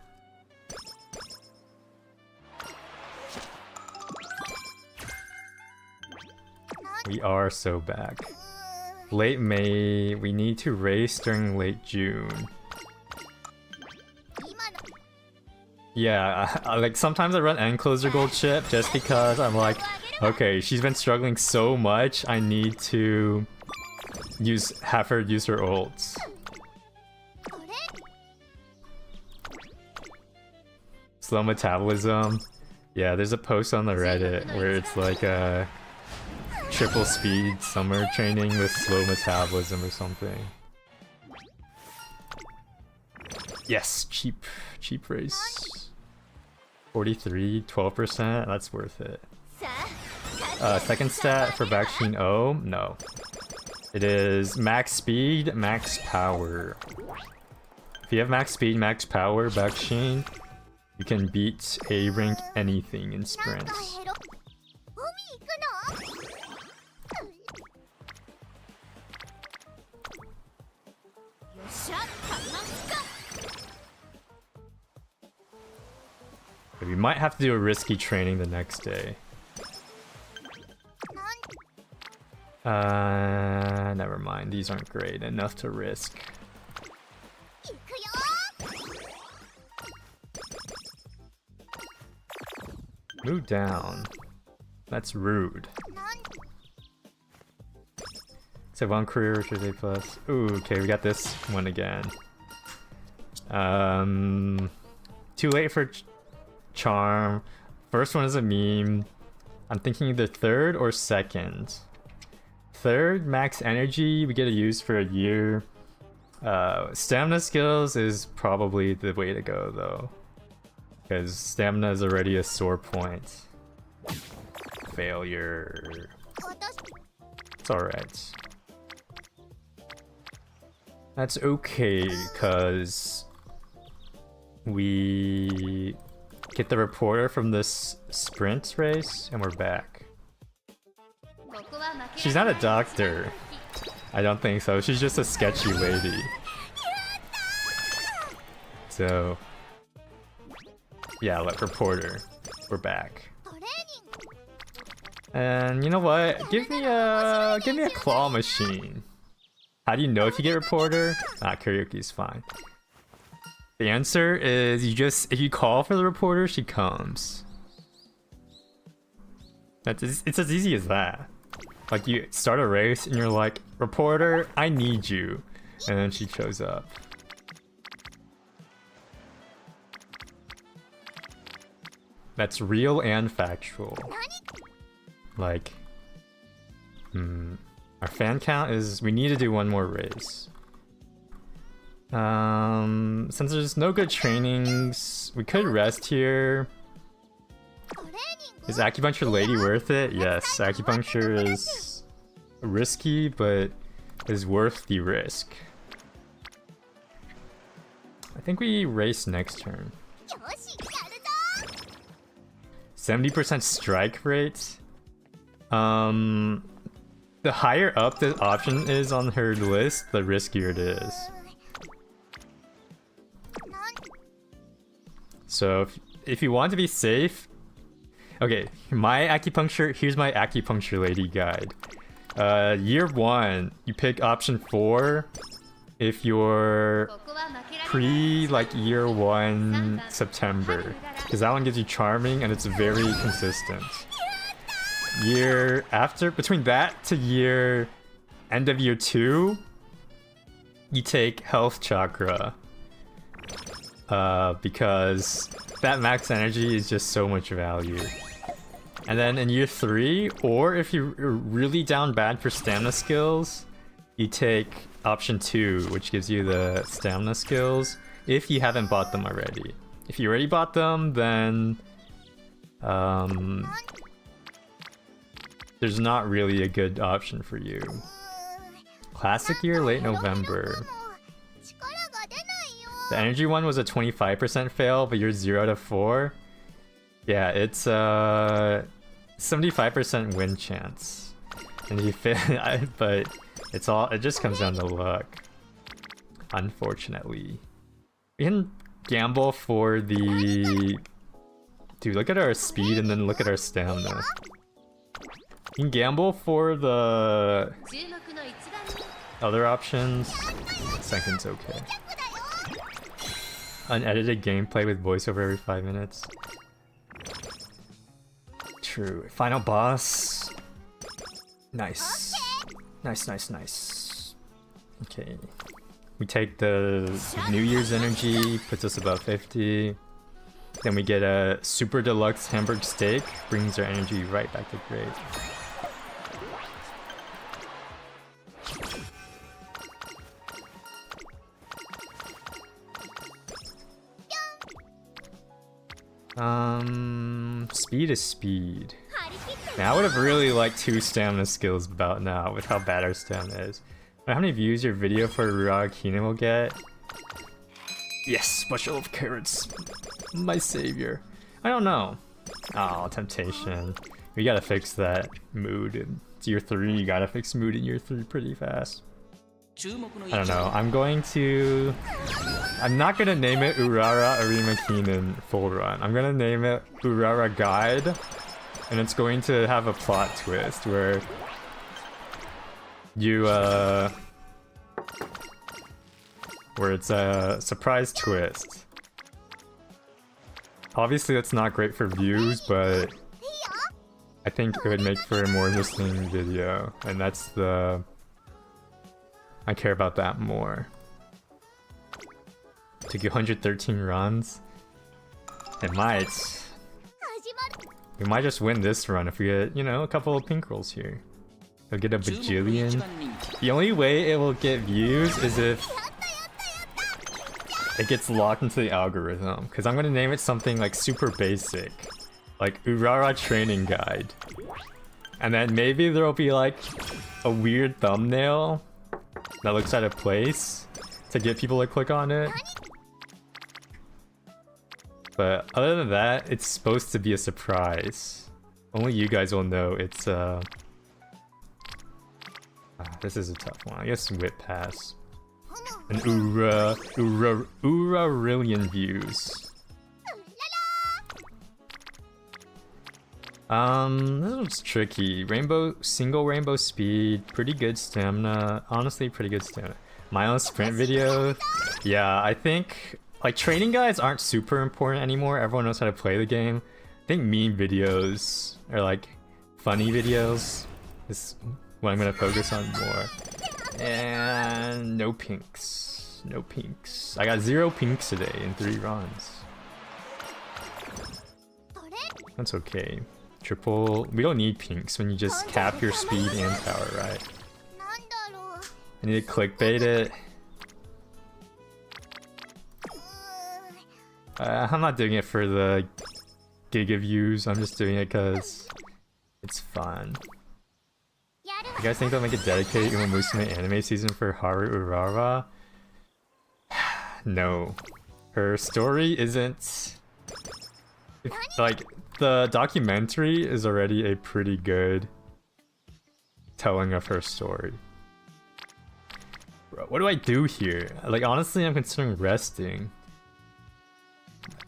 We are so back. Late May, we need to race during late June. Yeah, like sometimes I run end closer gold ship just because I'm like, okay, she's been struggling so much, I need to have her use her ults. Slow metabolism. Yeah, there's a post on the Reddit where it's like a triple speed summer training with slow metabolism or something. Yes, cheap race. 43, 12%. That's worth it. Second stat for Bakshin O? No. It is max speed, max power. If you have max speed, max power, Bakshin, you can beat A rank anything in sprints. We might have to do a risky training the next day. Never mind. These aren't great enough to risk. Move down. That's rude. So one career, which is A+. Ooh, okay, we got this one again. Too late for charm. First one is a meme. I'm thinking either third or second. Third, max energy, we get to use for a year. Stamina skills is probably the way to go though. Because stamina is already a sore point. Failure. It's alright. That's okay, because we get the reporter from this sprint race and we're back. She's not a doctor. I don't think so. She's just a sketchy lady. So yeah, like reporter. We're back. And you know what? Give me a claw machine. How do you know if you get reporter? Karaoke's fine. The answer is if you call for the reporter, she comes. It's as easy as that. Like you start a race and you're like, reporter, I need you. And then she shows up. That's real and factual. Like, our fan count is, we need to do one more race. Since there's no good trainings, we could rest here. Is Acupuncture Lady worth it? Yes, acupuncture is risky, but is worth the risk. I think we race next turn. 70% strike rate. The higher up the option is on her list, the riskier it is. So if you want to be safe, okay, here's my acupuncture lady guide. Year 1, you pick option 4 if you're like year 1 September, because that one gives you charming and it's very consistent. Year after, between that to end of year 2, you take health chakra, because that max energy is just so much value. And then in year 3, or if you're really down bad for stamina skills, you take option 2, which gives you the stamina skills, if you haven't bought them already. If you already bought them, then there's not really a good option for you. Classic year, late November. The energy one was a 25% fail, but you're 0 to 4. Yeah, it's 75% win chance. And if you fail, but it just comes down to luck. Unfortunately. We can gamble for the... Dude, look at our speed and then look at our stamina. You can gamble for the other options. Second's okay. Unedited gameplay with voiceover every 5 minutes. True. Final boss. Nice. Nice. Okay. We take the New Year's energy, puts us above 50. Then we get a super deluxe hamburg steak, brings our energy right back to great. Speed is speed. Now I would have really liked 2 stamina skills about now with how bad our stamina is. But how many views your video for Urara Kinen will get? Yes, bushel of carrots. My savior. I don't know. Oh, temptation. We gotta fix that mood in year 3. You gotta fix mood in year 3 pretty fast. I don't know. I'm not gonna name it Urara Kinen Full Run. I'm gonna name it Urara Guide, and it's going to have a plot twist where you where it's a surprise twist. Obviously that's not great for views, but I think it would make for a more interesting video, and that's the... I care about that more. Took you 113 runs. It might. We might just win this run if we get, you know, a couple of pink rolls here. We'll get a bajillion. The only way it will get views is if it gets locked into the algorithm. Because I'm gonna name it something like super basic. Like Urara Training Guide. And then maybe there'll be like a weird thumbnail that looks out of place to get people to click on it. But other than that, it's supposed to be a surprise. Only you guys will know it's this is a tough one. I guess Whip Pass. And Rillion views. This one's tricky. Single rainbow speed, pretty good stamina. Honestly, pretty good stamina. My own sprint video. Yeah, I think like training guides aren't super important anymore. Everyone knows how to play the game. I think meme videos or like funny videos is what I'm gonna focus on more. And no pinks. No pinks. I got 0 pinks today in 3 runs. That's okay. Triple. We don't need pinks when you just cap your speed and power, right? I need to clickbait it. I'm not doing it for the giga views. I'm just doing it because it's fun. You guys think they'll make a dedicated Uma Musume anime season for Haru Urara? No. Her story isn't... like, the documentary is already a pretty good telling of her story. Bro, what do I do here? Like, honestly, I'm considering resting.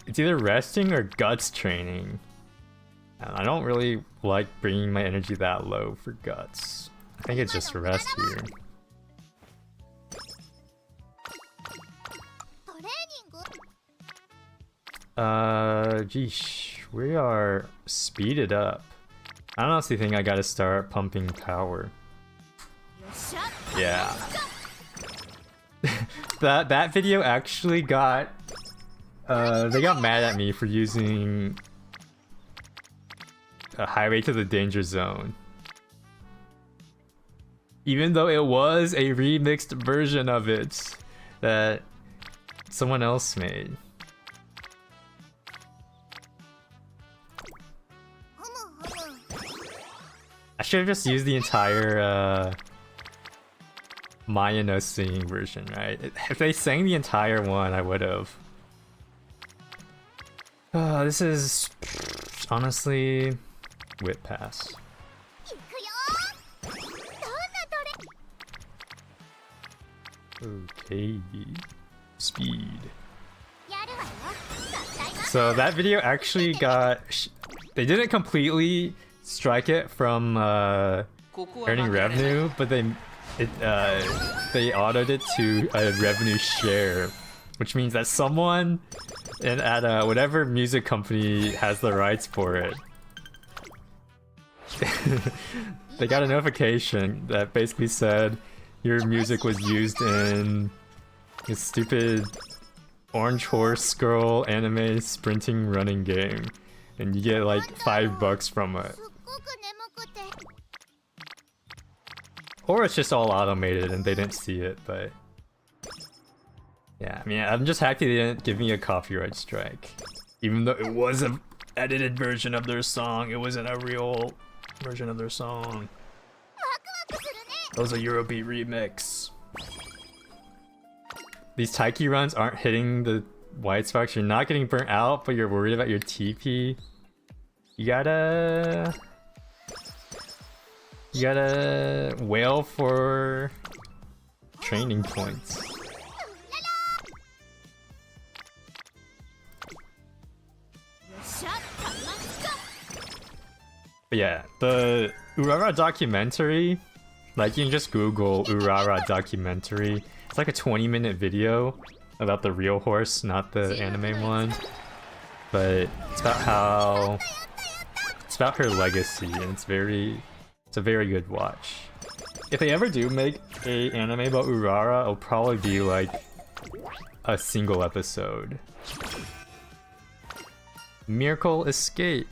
It's either resting or guts training. And I don't really like bringing my energy that low for guts. I think it's just rest here. Geesh, we are speeded up. I honestly think I gotta start pumping power. Yeah. that video actually got they got mad at me for using a highway to the danger zone. Even though it was a remixed version of it that someone else made. I should have just used the entire Maya no singing version, right? If they sang the entire one, I would have. This is honestly Whip Pass. Okay, speed. So that video actually got... they didn't completely strike it from earning revenue, but they autoed it to a revenue share, which means that someone at whatever music company has the rights for it, they got a notification that basically said your music was used in this stupid orange horse girl anime sprinting running game, and you get like $5 from it. Or it's just all automated and they didn't see it, but yeah, I mean, I'm just happy they didn't give me a copyright strike. Even though it was an edited version of their song, it wasn't a real version of their song. That was a Eurobeat remix. These Taiki runs aren't hitting the white spots. You're not getting burnt out, but you're worried about your TP. You gotta wail for training points. But yeah, the Urara documentary, like you can just Google Urara documentary. It's like a 20-minute video about the real horse, not the anime one. But it's about her legacy, and it's a very good watch. If they ever do make a anime about Urara, it'll probably be like a single episode. Miracle Escape.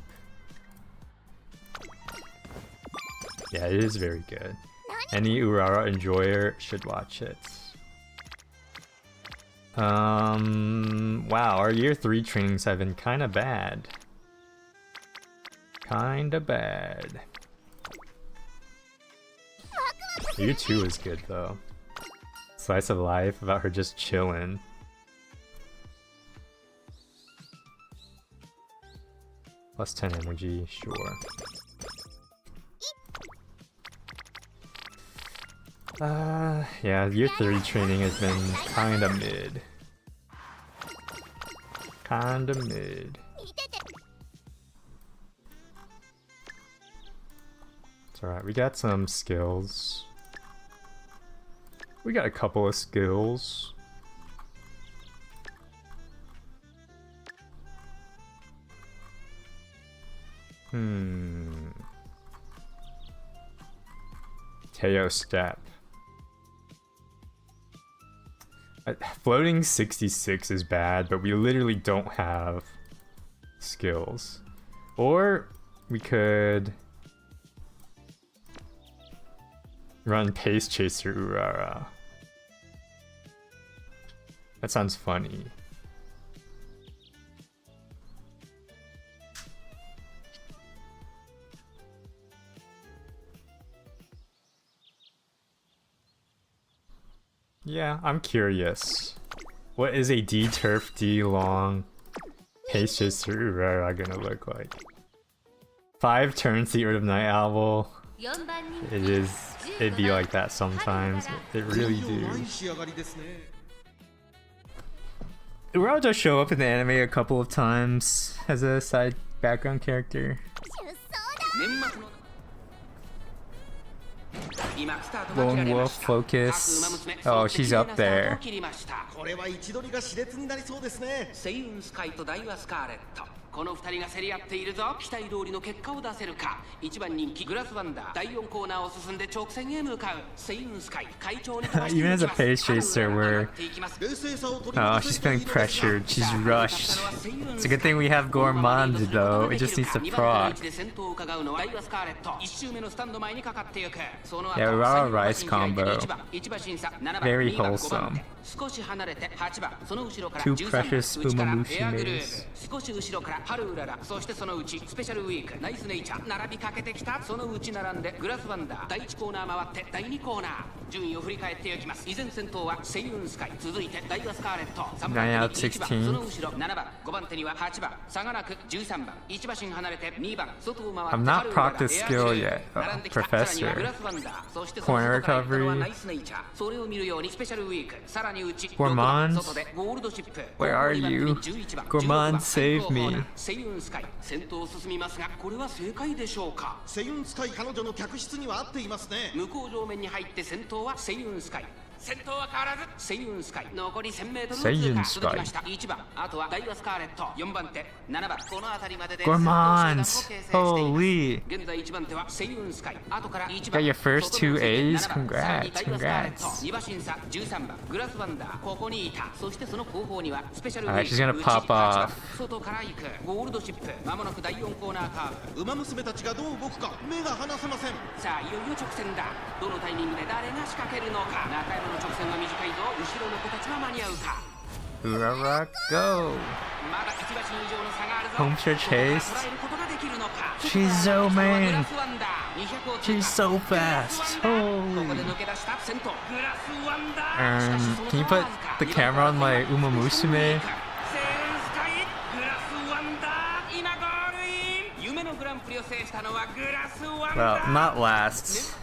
Yeah, it is very good. Any Urara enjoyer should watch it. Wow, our year 3 trainings have been kinda bad. Year 2 is good though. Slice of life about her just chilling. Plus 10 energy, sure. Yeah, year 3 training has been kinda mid. It's alright, we got some skills. We got a couple of skills. Teo step. Floating 66 is bad, but we literally don't have skills. Or we could run Pace Chaser Urara. That sounds funny. Yeah, I'm curious. What is a D turf D long Pace Chaser Urara gonna look like? 5 turns to get rid of Night Owl. It'd be like that sometimes. It really do. Urara does show up in the anime a couple of times as a side background character. Lone Wolf focus. Oh, she's up there. Even as a pace chaser, oh, she's feeling pressured. She's rushed. It's a good thing we have Gourmand though. It just needs to proc. Yeah, Urara Rice combo. Very wholesome. 2 precious Umamushi maze. 春うらら、そしてそのうちスペシャルウィーク、ナイスネイチャー並びかけてきた。そのうち並んでグラスワンダー、第1コーナー回って第2コーナー、順位を振り返っていきます。依然先頭はセイウンスカイ、続いてダイワスカーレット、3番手に1番、その後ろ7番、5番手には8番、差がなく13番、1馬身離れて2番、外を回って I'm not practiced skill yet. Professor. Corner recovery. それを見るようにスペシャルウィーク、さらに内、Gourmand. Where are you? Gourmand, save me. セイウンスカイ、先頭を進みますが、これは正解でしょうか。セイウンスカイ、彼女の客室には合っていますね。向こう上面に入って先頭はセイウンスカイ。先頭は変わらずセイウンスカイ、残り 1000m の通過、続きました1番、あとはダイワスカーレット、4番手、7番、この辺りまでで Gourmand, holy. 現在1番手はセイウンスカイ、後から1番、 Got your first 2 A's? Congrats, congrats. 2馬身差、13番、グラスワンダー、ここにいた。そしてその後方にはスペシャルウィーク、she's gonna pop off. 外から行く、ゴールドシップ、まもなく第4コーナーカーブ。馬娘たちがどう動くか、目が離せません。さあ、いよいよ直線だ。どのタイミングで誰が仕掛けるのか。中山の直線は短いぞ。後ろの子たちは間に合うか。Urara, go! Home stretch haste. She's so mean. She's so fast. Holy. Can you put the camera on my Uma Musume? Well, not last.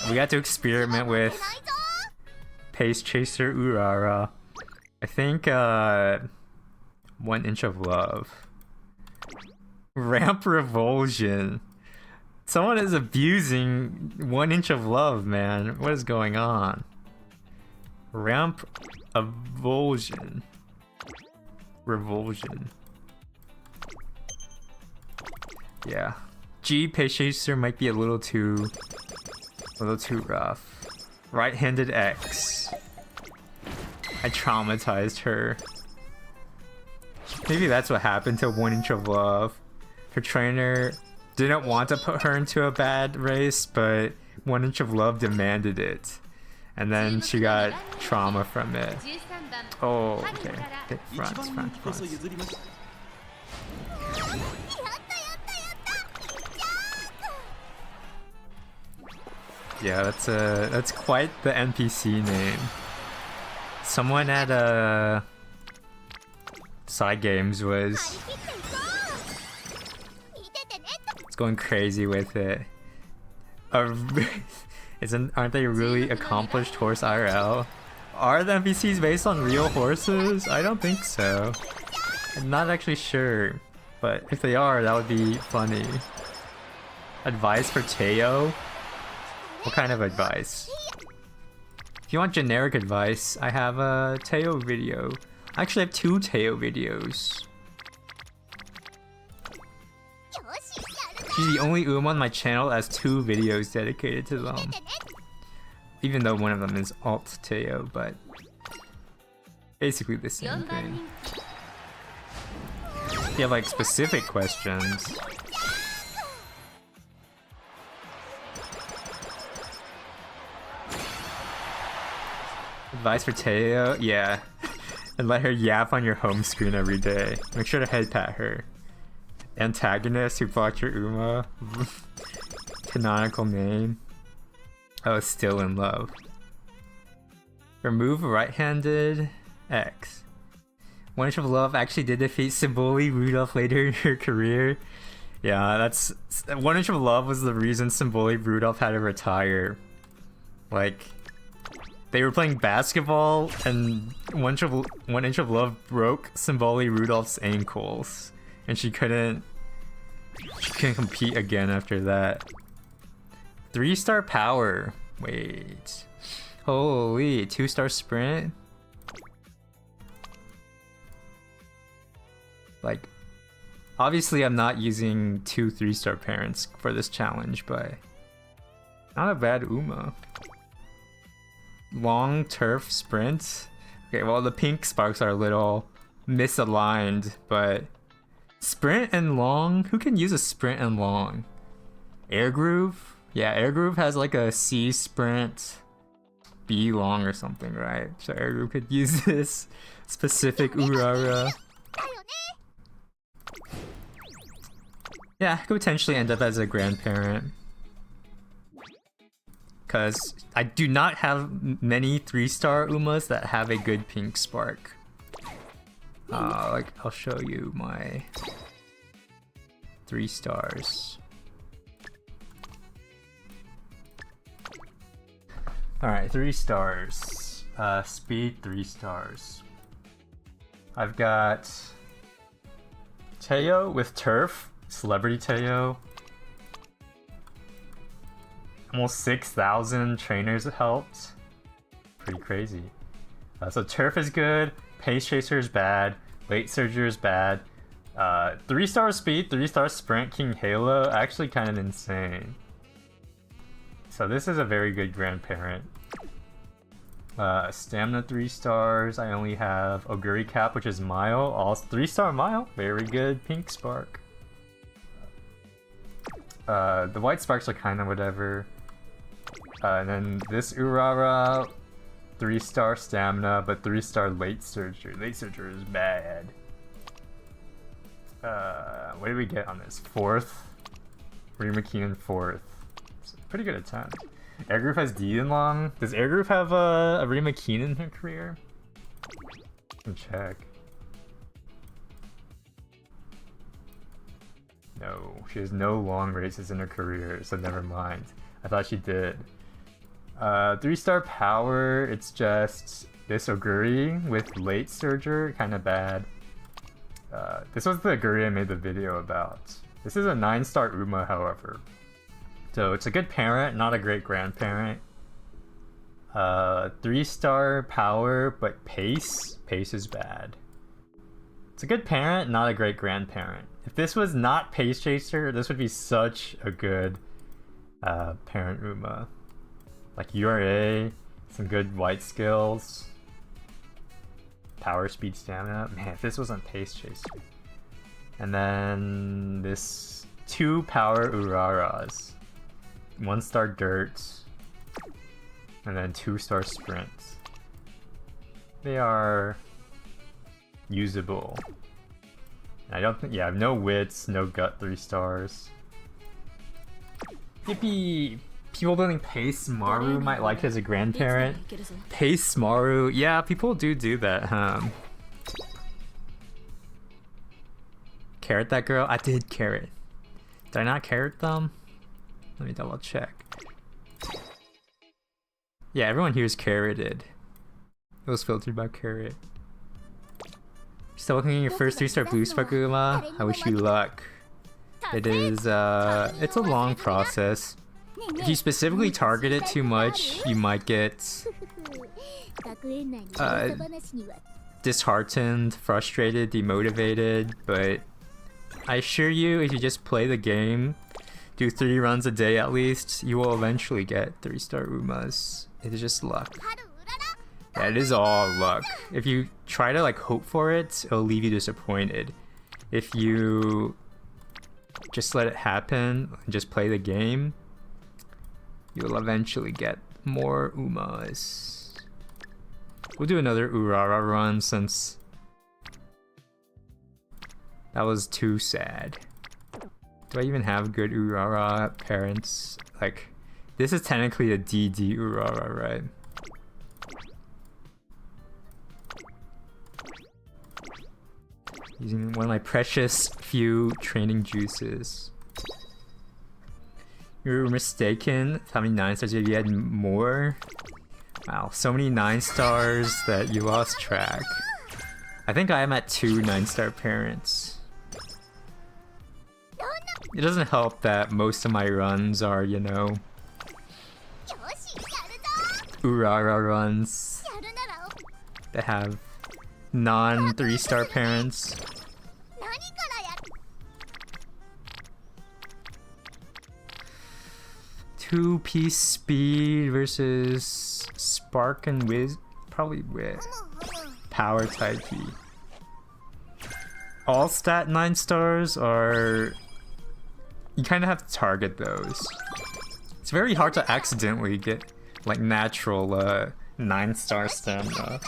We got to experiment with Pace Chaser Urara. I think 1 inch of love. Ramp Revulsion. Someone is abusing 1 inch of love, man. What is going on? Ramp Revulsion. Revulsion. Yeah. G Pace Chaser might be a little too rough. Right-handed X. I traumatized her. Maybe that's what happened to 1 inch of love. Her trainer didn't want to put her into a bad race, but 1 inch of love demanded it. And then she got trauma from it. Oh, okay. Hit fronts. Yeah, that's quite the NPC name. Someone at Side Games was going crazy with it. Aren't they really accomplished horse IRL? Are the NPCs based on real horses? I don't think so. I'm not actually sure, but if they are, that would be funny. Advice for Teo? What kind of advice? If you want generic advice, I have a Teo video. I actually have 2 Teo videos. She's the only Uma on my channel that has 2 videos dedicated to them. Even though one of them is alt Teo, but basically the same thing. If you have like specific questions. Advice for Teo? Yeah. And let her yap on your home screen every day. Make sure to head pat her. Antagonist who blocked your Uma. Canonical name. Oh, still in love. Remove right-handed X. 1 inch of love actually did defeat Symboli Rudolph later in her career. Yeah, that's 1 inch of love was the reason Symboli Rudolph had to retire. Like, they were playing basketball and 1 inch of love broke Symboli Rudolph's ankles, and she couldn't compete again after that. 3-star power. Wait. Holy, 2-star sprint? Like, obviously I'm not using 2 3-star parents for this challenge, but not a bad Uma. Long turf sprint? Okay, well the pink sparks are a little misaligned, but sprint and long? Who can use a sprint and long? Air Groove? Yeah, Air Groove has like a C sprint, B long or something, right? So Air Groove could use this specific Urara. Yeah, could potentially end up as a grandparent. Because I do not have many 3-star Umas that have a good pink spark. Like, I'll show you my 3 stars. Alright, 3 stars. Speed 3 stars. I've got Teo with Turf, Celebrity Teo. Almost 6,000 trainers helped. Pretty crazy. So Turf is good, Pace Chaser is bad, Late Surger is bad. 3-star speed, 3-star sprint, King Halo, actually kind of insane. So this is a very good grandparent. Stamina 3 stars, I only have Oguri Cap, which is Mile, all 3-star Mile, very good pink spark. The white sparks are kind of whatever. And then this Urara, 3-star stamina, but 3-star late surgery. Late surgery is bad. What did we get on this? 4th? Urara Kinen 4th. It's a pretty good attempt. Air Group has D in long. Does Air Group have a Urara Kinen in her career? Let me check. No, she has no long races in her career, so never mind. I thought she did. 3-star power, it's just this Oguri with late surgery, kind of bad. This was the Oguri I made the video about. This is a 9-star Uma, however. So it's a good parent, not a great grandparent. 3-star power, but pace is bad. It's a good parent, not a great grandparent. If this was not Pace Chaser, this would be such a good parent Uma. Like URA, some good white skills, power, speed, stamina. Man, if this wasn't Pace Chaser. And then this 2 power Uraras. 1-star dirt. And then 2-star sprints. They are usable. I don't think, yeah, I have no wits, no gut 3 stars. Yippee! People don't think Pace Maru might like as a grandparent. Pace Maru, yeah, people do that, Carrot that girl? I did carrot. Did I not carrot them? Let me double check. Yeah, everyone here is carroted. It was filtered by carrot. Still looking at your first 3-star blue spark Uma? I wish you luck. It is, it's a long process. If you specifically target it too much, you might get disheartened, frustrated, demotivated, but I assure you, if you just play the game, do 3 runs a day at least, you will eventually get 3-star Umas. It is just luck. Yeah, it is all luck. If you try to like hope for it, it'll leave you disappointed. If you just let it happen and just play the game, you'll eventually get more Umas. We'll do another Urara run since that was too sad. Do I even have good Urara parents? Like, this is technically a DD Urara, right? Using one of my precious few training juices. You're mistaken. How many 9 stars did you had more? Wow, so many 9 stars that you lost track. I think I am at 2 9-star parents. It doesn't help that most of my runs are, you know, Urara runs that have non-3-star parents. 2-piece speed versus spark and whiz, probably with power type key. All stat 9 stars are, you kind of have to target those. It's very hard to accidentally get like natural 9-star stamina.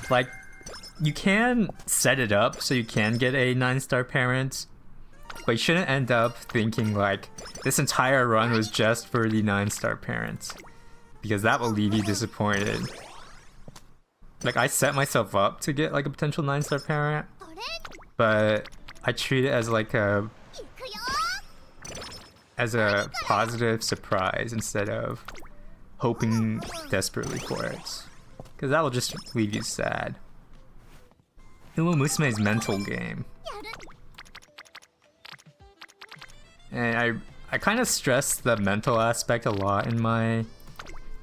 Like, you can set it up so you can get a 9-star parent, but you shouldn't end up thinking like this entire run was just for the 9-star parent, because that will leave you disappointed. Like, I set myself up to get like a potential 9-star parent, but I treat it as like a positive surprise instead of hoping desperately for it, because that will just leave you sad. Ilmo Musume's mental game. And I kind of stress the mental aspect a lot in my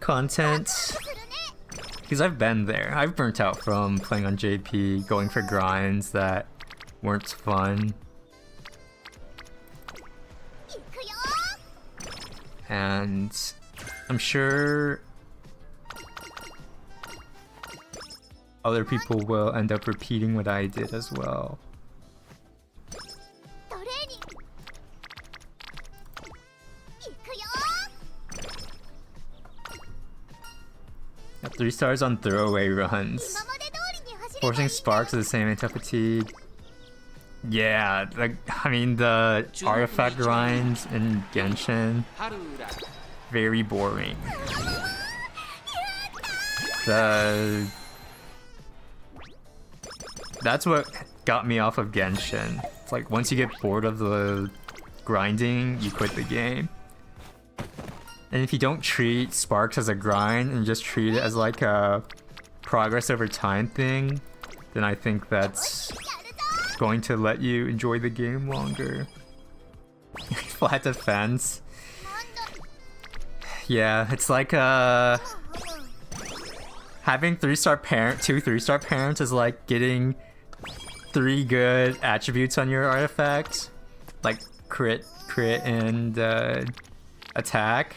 content, because I've been there. I've burnt out from playing on JP, going for grinds that weren't fun. And I'm sure other people will end up repeating what I did as well. 3 stars on throwaway runs. Forcing sparks at the same time fatigue. Yeah, like I mean the artifact grinds in Genshin, very boring. That's what got me off of Genshin. It's like once you get bored of the grinding, you quit the game. And if you don't treat sparks as a grind and just treat it as like a progress over time thing, then I think that's going to let you enjoy the game longer. Flat defense. Yeah, it's like having 3-star parent, 2 3-star parents is like getting 3 good attributes on your artifact, like crit, and attack.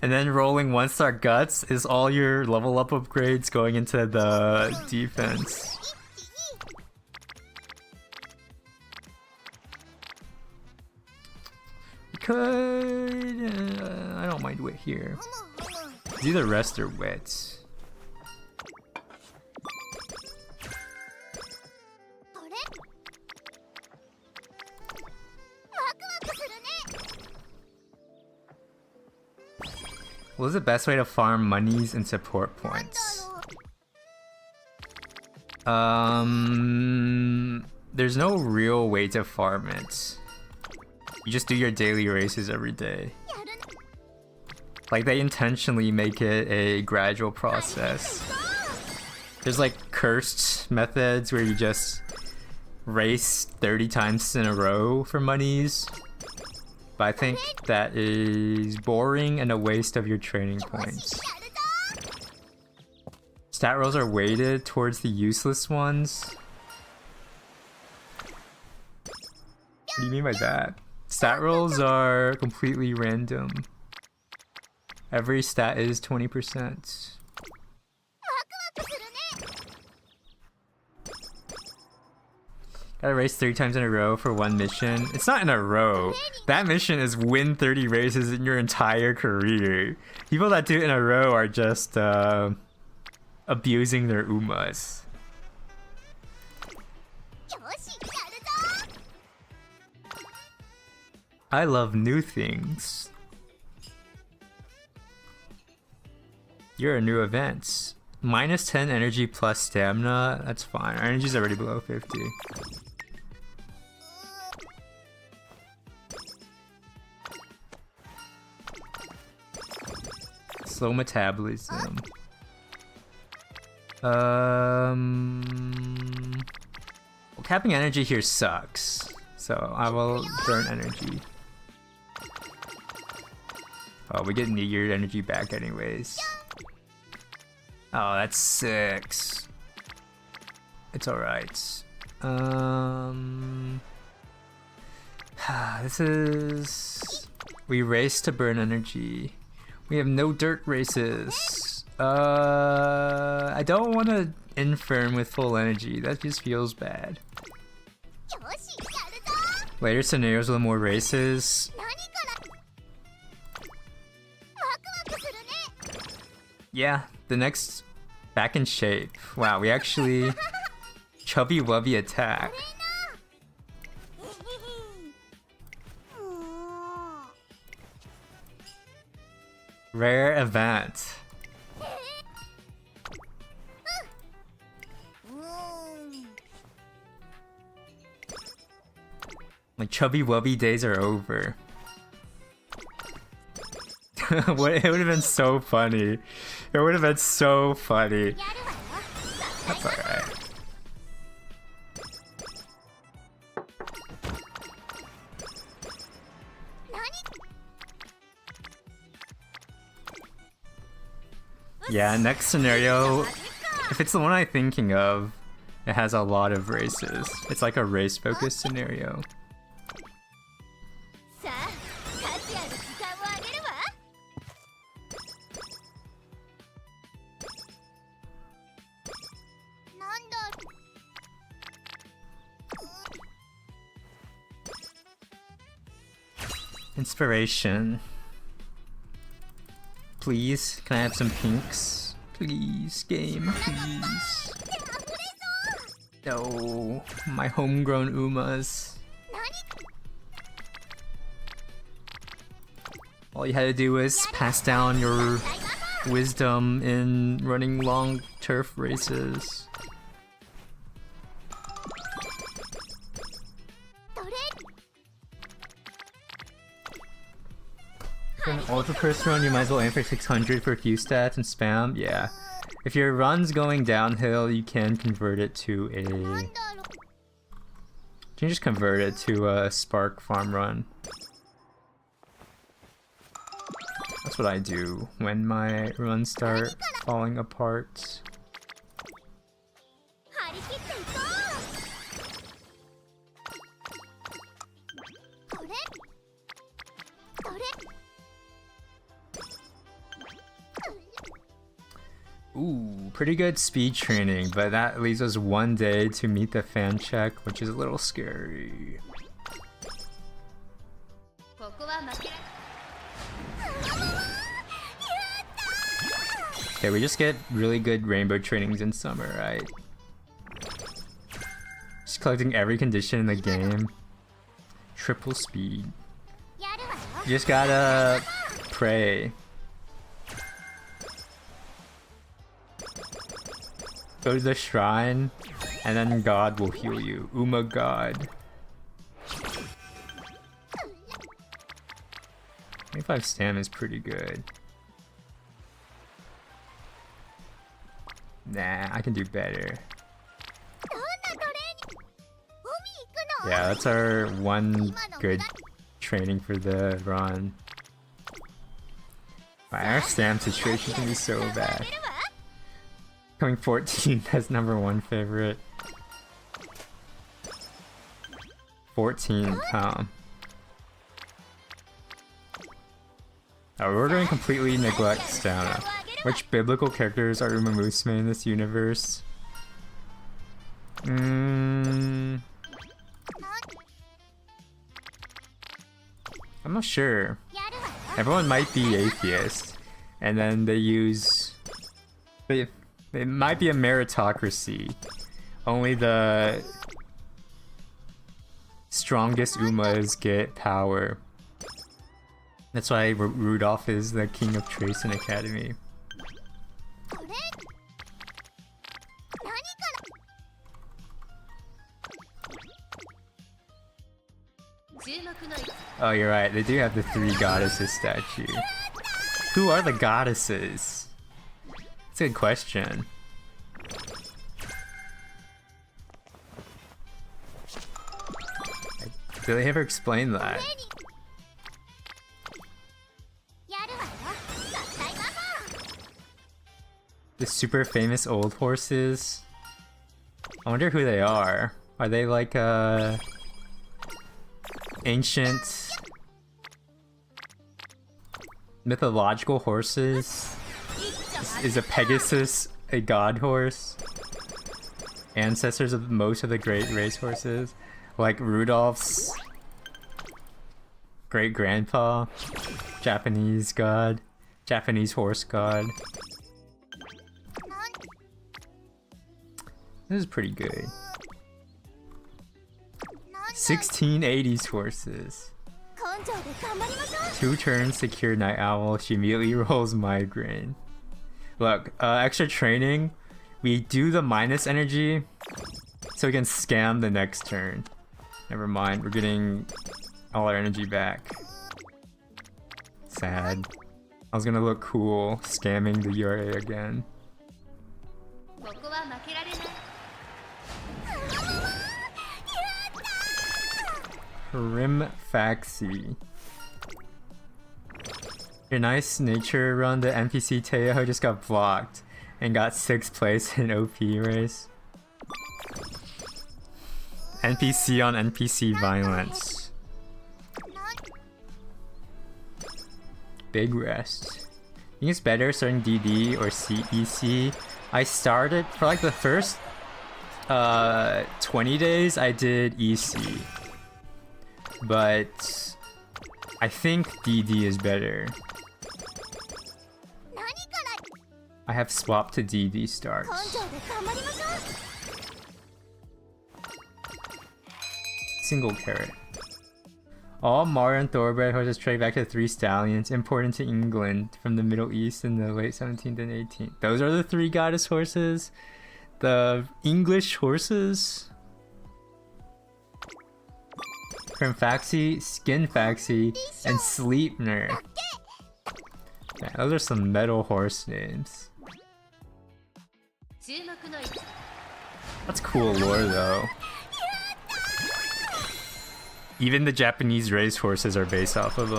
And then rolling 1-star guts is all your level up upgrades going into the defense. I don't mind wit here. Do the rest are wits. What's the best way to farm monies and support points? There's no real way to farm it. You just do your daily races every day. Like they intentionally make it a gradual process. There's like cursed methods where you just race 30 times in a row for monies. But I think that is boring and a waste of your training points. Stat rolls are weighted towards the useless ones. What do you mean by that? Stat rolls are completely random. Every stat is 20%. Gotta race 3 times in a row for 1 mission. It's not in a row. That mission is win 30 races in your entire career. People that do it in a row are just abusing their umas. I love new things. You're a new event. Minus 10 energy plus stamina. That's fine. Our energy's already below 50. Slow metabolism. Well, capping energy here sucks. So I will burn energy. Oh, we get your energy back anyways. Oh, that's 6. It's alright. This is... We race to burn energy. We have no dirt races. I don't want to infirm with full energy. That just feels bad. Later scenarios with more races. Yeah, the next back in shape. Wow, we actually chubby wubby attack. Rare event. My chubby wubby days are over. It would have been so funny. It would have been so funny. That's alright. Yeah, next scenario, if it's the one I'm thinking of, it has a lot of races. It's like a race-focused scenario. Inspiration. Please, can I have some pinks? Please, game, please. No, my homegrown Umas. All you had to do was pass down your wisdom in running long turf races. For an ultra curse run, you might as well aim for 600 for Q stats and spam. Yeah. If your run's going downhill, you can convert it to a... You can just convert it to a Spark farm run. That's what I do when my runs start falling apart. Ooh, pretty good speed training, but that leaves us 1 day to meet the fan check, which is a little scary. Okay, we just get really good rainbow trainings in summer, right? Just collecting every condition in the game. Triple speed. You just gotta pray. Go to the shrine, and then God will heal you. Uma God. 25 stam is pretty good. Nah, I can do better. Yeah, that's our one good training for the run. Wow, our stam situation can be so bad. Coming 14 as #1 favorite. 14, Tom. Oh, we're going to completely neglect stamina. Which biblical characters are Uma Musume in this universe? I'm not sure. Everyone might be atheist, and then they use... It might be a meritocracy. Only the strongest Umas get power. That's why Rudolph is the king of Tracen Academy. Oh, you're right. They do have the 3 goddesses statue. Who are the goddesses? That's a good question. Do they ever explain that? The super famous old horses? I wonder who they are. Are they like ancient mythological horses? Is a Pegasus a god horse? Ancestors of most of the great racehorses? Like Rudolph's great grandpa? Japanese god? Japanese horse god? This is pretty good. 1680s horses. 2 turns to cure Night Owl. She immediately rolls Migraine. Look, extra training. We do the minus energy so we can scam the next turn. Never mind, we're getting all our energy back. Sad. I was gonna look cool scamming the URA again. Rimfaxi. Your nice nature run, the NPC Teo just got blocked and got 6th place in OP race. NPC on NPC violence. Big rest. I think it's better starting DD or CEC. I started for like the first 20 days I did EC. But I think DD is better. I have swapped to DD starts. 根性で頑張りましょ Single carrot. All Maran thoroughbred horses trade back to 3 stallions imported to England from the Middle East in the late 17th and 18th. Those are the 3 goddess horses? The English horses? Crimfaxi, Skinfaxi, and Sleipnir. Yeah, those are some metal horse names. That's cool lore though. Even the Japanese race horses are based off of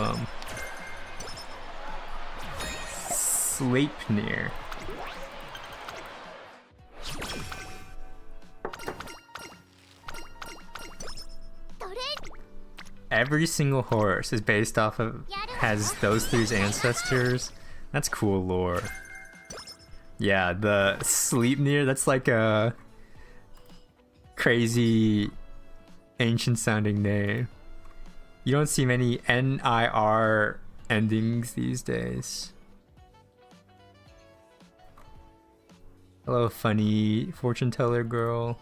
Sleipnir. Every single horse is based off of, has those 3's ancestors. That's cool lore. Yeah, the Sleipnir, that's like a crazy ancient sounding name. You don't see many NIR endings these days. Hello, funny fortune teller girl.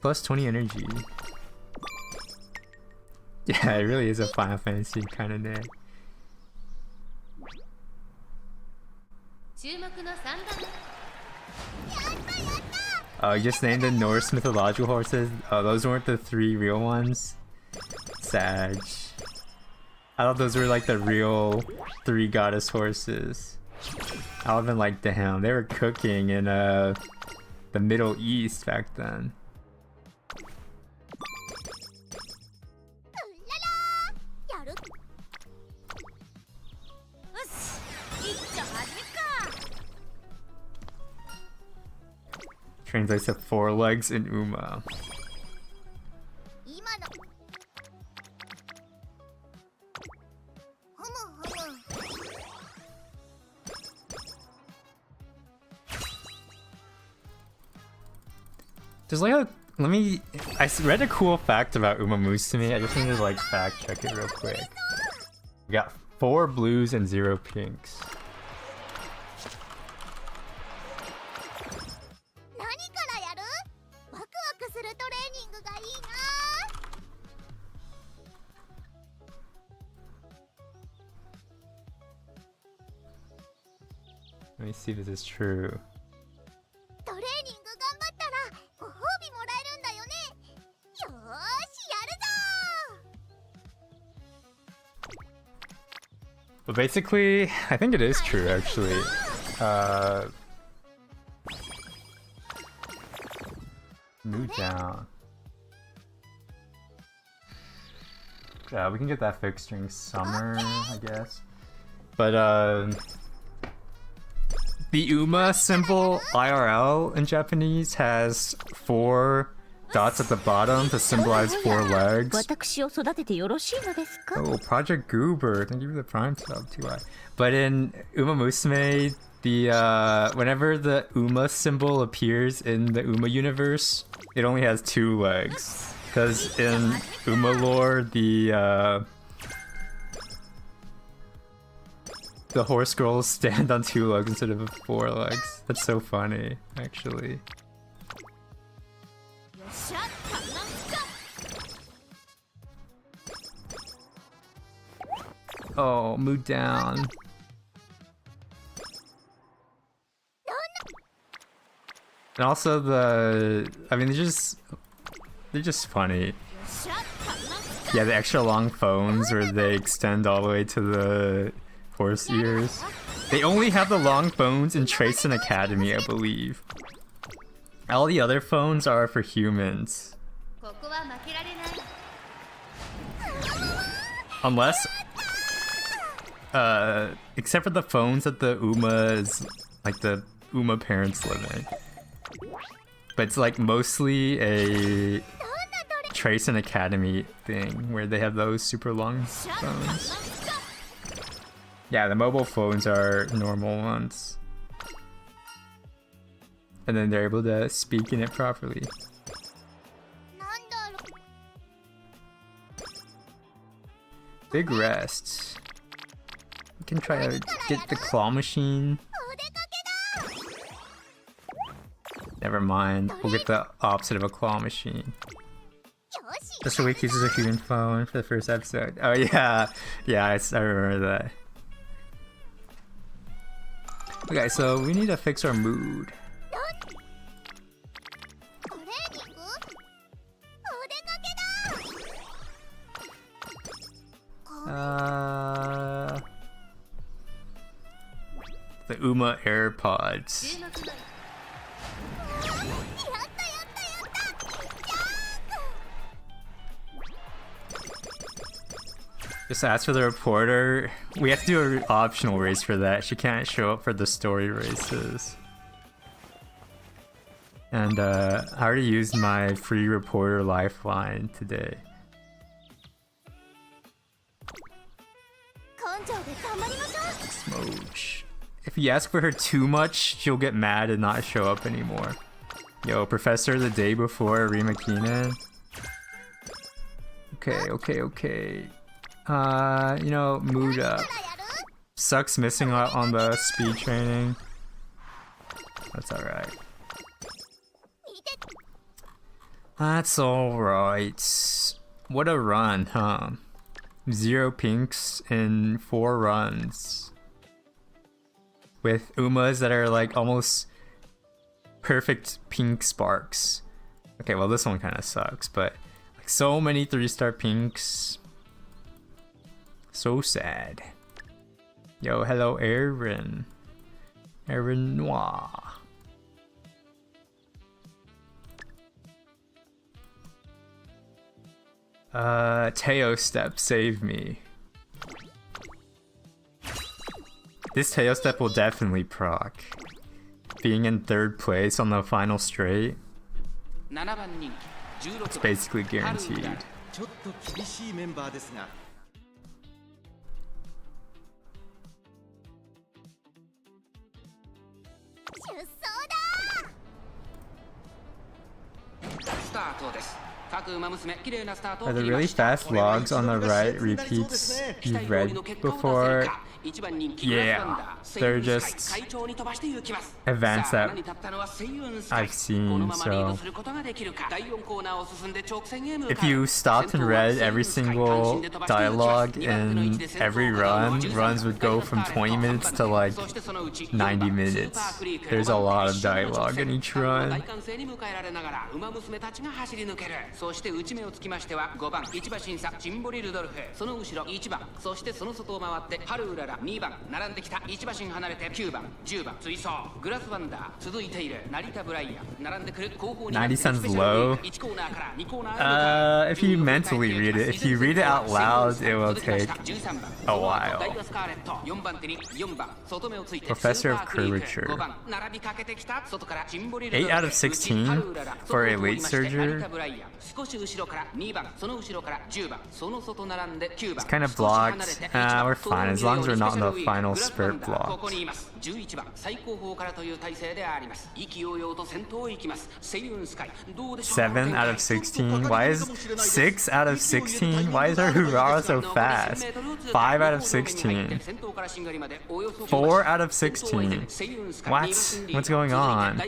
Plus 20 energy. Yeah, it really is a Final Fantasy kind of name. Oh, you just named the Norse mythological horses? Oh, those weren't the 3 real ones? Sag. I thought those were like the real 3 goddess horses. I would've been like, damn, they were cooking in the Middle East back then. Translates to 4 legs in Uma. 今のふむふむ Just like I read a cool fact about Uma Musume. I just need to like fact check it real quick. We got 4 blues and 0 pinks. 何からやる？ワクワクするトレーニングがいいな。 Let me see if this is true. トレーニング頑張ったらご褒美もらえるんだよね。よーし、やるぞ。 But basically, I think it is true actually. Move down. Yeah, we can get that fixed during summer, I guess. But the Uma symbol IRL in Japanese has 4 dots at the bottom to symbolize 4 legs. 私を育ててよろしいのですか? Oh, Project Goober, thank you for the prime sub too. But in Uma Musume, the whenever the Uma symbol appears in the Uma universe, it only has 2 legs. Because in Uma lore, the horse girls stand on 2 legs instead of 4 legs. That's so funny, actually. Oh, move down. And also I mean, they're just funny. Yeah, the extra long phones where they extend all the way to the horse ears. They only have the long phones in Trace and Academy, I believe. All the other phones are for humans. Unless, except for the phones that the Umas, like the Uma parents live in. But it's like mostly a Trace and Academy thing where they have those super long phones. Yeah, the mobile phones are normal ones. And then they're able to speak in it properly. Big rest. We can try to get the claw machine. Never mind. We'll get the opposite of a claw machine. Special Week uses a human phone for the first episode. Oh yeah, yeah, I remember that. Okay, so we need to fix our mood. The Uma AirPods. Just ask for the reporter. We have to do an optional race for that. She can't show up for the story races. And I already used my free reporter lifeline today. Smooch. If you ask for her too much, she'll get mad and not show up anymore. Yo, Professor the day before, Urara Kinen. Okay. You know, mood up. Sucks missing out on the speed training. That's alright. That's alright. What a run, huh? 0 pinks in 4 runs. With Umas that are like almost perfect pink sparks. Okay, well this one kind of sucks, but like so many 3-star pinks. So sad. Yo, hello Aaron. Aaron Noir. Teo step, save me. This Teo step will definitely proc. Being in 3rd place on the final straight, it's basically guaranteed. Are the really fast logs on the right repeats you've read before? Yeah, they're just events that I've seen, so if you stopped and read every single dialogue in every run, runs would go from 20 minutes to like 90 minutes. There's a lot of dialogue in each run. そして内目をつきましては5番1馬審査ジンボリルドルフその後ろ1番そしてその外を回ってハルウララ2番並んできた1馬身離れて9番10番追走グラスワンダー続いている成田ブライアン並んでくる後方に90 sounds low. If you mentally read it, if you read it out loud, it will take a while. Professor of Curvature. 8 out of 16 for a late surger. It's kind of blocked. We're fine as long as we're not in the final spurt block. 7 out of 16? Why is 6 out of 16? Why is our Urara so fast? 5 out of 16. 4 out of 16. What? What's going on?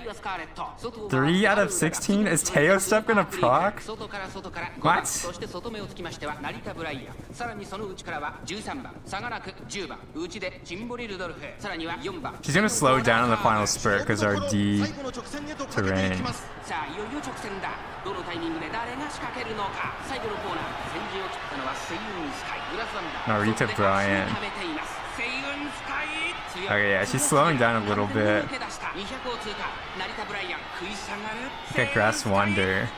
3 out of 16? Is Teo step gonna proc? What? She's gonna slow down in the final spurt because our D terrain. Narita Bryan. Okay, yeah, she's slowing down a little bit. Okay, Grass Wonder.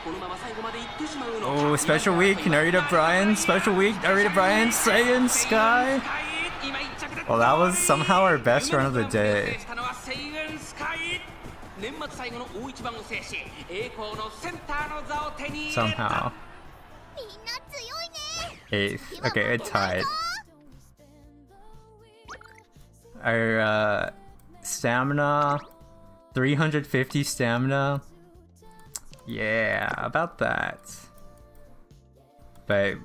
Oh, special week, Narita Bryan. Special week, Narita Bryan. Saiyan Sky. Well, that was somehow our best run of the day. Somehow. 8th. Okay, it tied. Our stamina, 350 stamina. Yeah, about that. But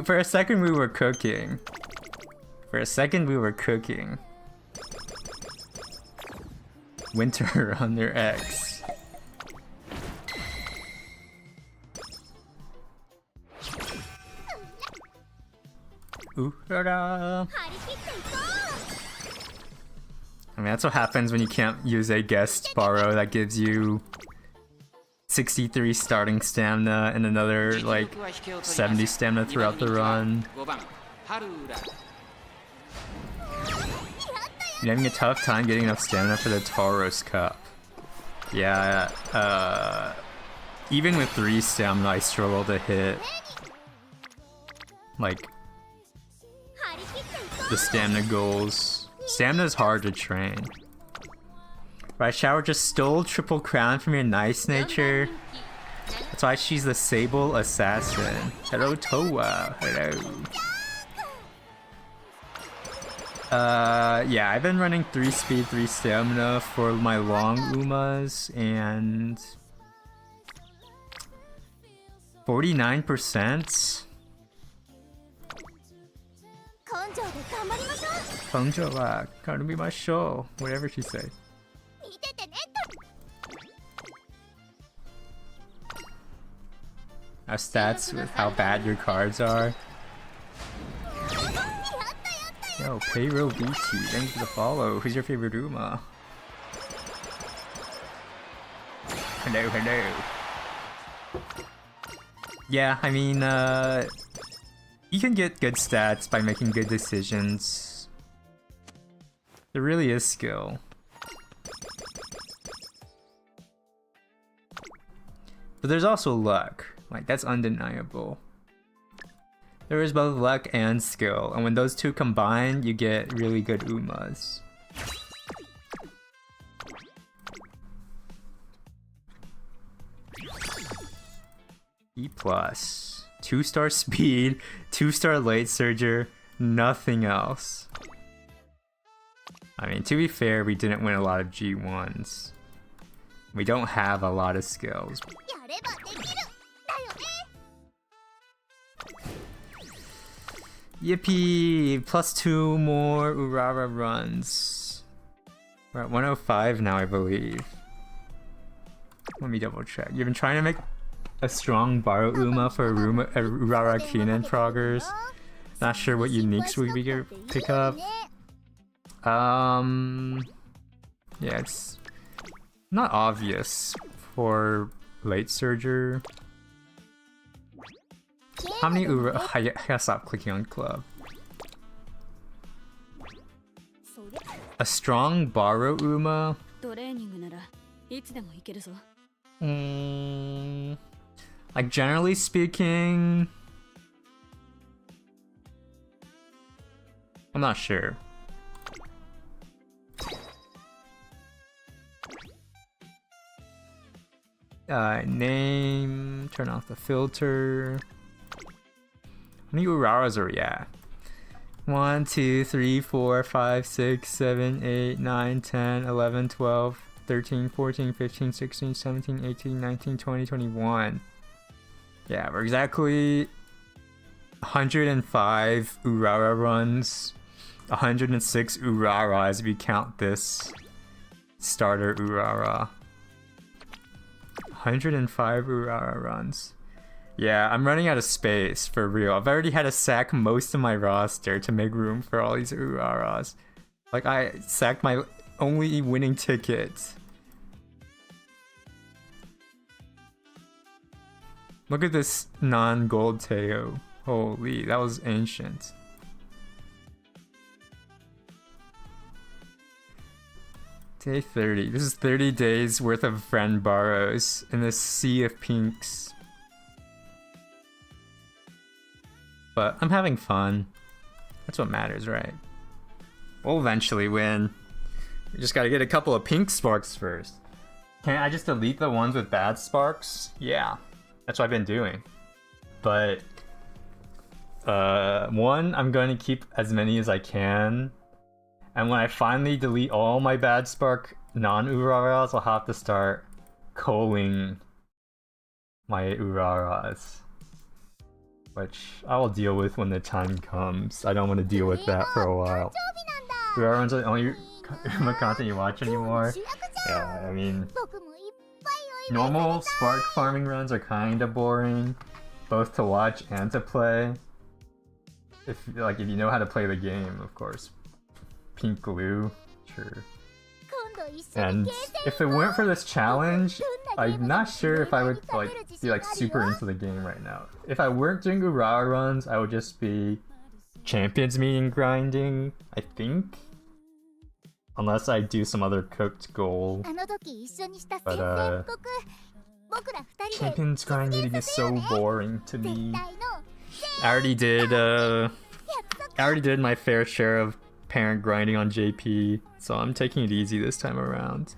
for a second we were cooking. Winter Runner X. Urara. 張り切っていこう。 I mean, that's what happens when you can't use a guest borrow that gives you 63 starting stamina and another like 70 stamina throughout the run. 5番ハルウララ You're having a tough time getting enough stamina for the Tauros Cup. Yeah, even with 3 stamina, I struggle to hit like 張り切っていこ the stamina goals. Stamina is hard to train. Right, Shower just stole Triple Crown from your nice nature. That's why she's the Sable Assassin. Hello, Towa. Hello. Yeah, I've been running 3 speed, 3 stamina for my long Umas, and 49%? う。根性で頑張りましょう。 Konjowa, gotta be my show. Whatever she say. 見ててね。 Our stats with how bad your cards are. Yo, Payroll BT, thank you for the follow. Who's your favorite Uma? Hello, hello. Yeah, I mean, you can get good stats by making good decisions. There really is skill. But there's also luck. Like, that's undeniable. There is both luck and skill, and when those two combine, you get really good Umas. E+. 2-star speed, 2-star late surger, nothing else. I mean, to be fair, we didn't win a lot of G1s. We don't have a lot of skills. やればできる。だよね。 Yippee! Plus 2 more Urara runs. We're at 105 now, I believe. Let me double check. You've been trying to make a strong Baro Uma for Urara Kinen proggers. Not sure what uniques we could pick up. Yeah, it's not obvious for late surger. How many I gotta stop clicking on club. A strong Baro Uma? トレーニングならいつでもいけるぞ。 Like, generally speaking, I'm not sure. Name, turn off the filter. How many Uraras are we at? 1, 2, 3, 4, 5, 6, 7, 8, 9, 10, 11, 12, 13, 14, 15, 16, 17, 18, 19, 20, 21. Yeah, we're exactly 105 Urara runs. 106 Uraras if you count this starter Urara. 105 Urara runs. Yeah, I'm running out of space, for real. I've already had to sack most of my roster to make room for all these Uraras. Like, I sacked my only winning ticket. Look at this non-gold Teo. Holy, that was ancient. Day 30. This is 30 days worth of friend borrows in this sea of pinks. But I'm having fun. That's what matters, right? We'll eventually win. We just gotta get a couple of pink sparks first. Can't I just delete the ones with bad sparks? Yeah, that's what I've been doing. But one, I'm going to keep as many as I can. And when I finally delete all my bad spark non-Uraras, I'll have to start culling my Uraras. Which I will deal with when the time comes. I don't want to deal with that for a while. Urara's the only content you watch anymore. Yeah, I mean, normal spark farming runs are kinda boring, both to watch and to play. If you know how to play the game, of course. Pink glue, sure. And if it weren't for this challenge, I'm not sure if I would be super into the game right now. If I weren't doing Urara runs, I would just be champions meeting grinding, I think. Unless I do some other cooked goal. But champions grind meeting is so boring to me. I already did my fair share of parent grinding on JP, so I'm taking it easy this time around.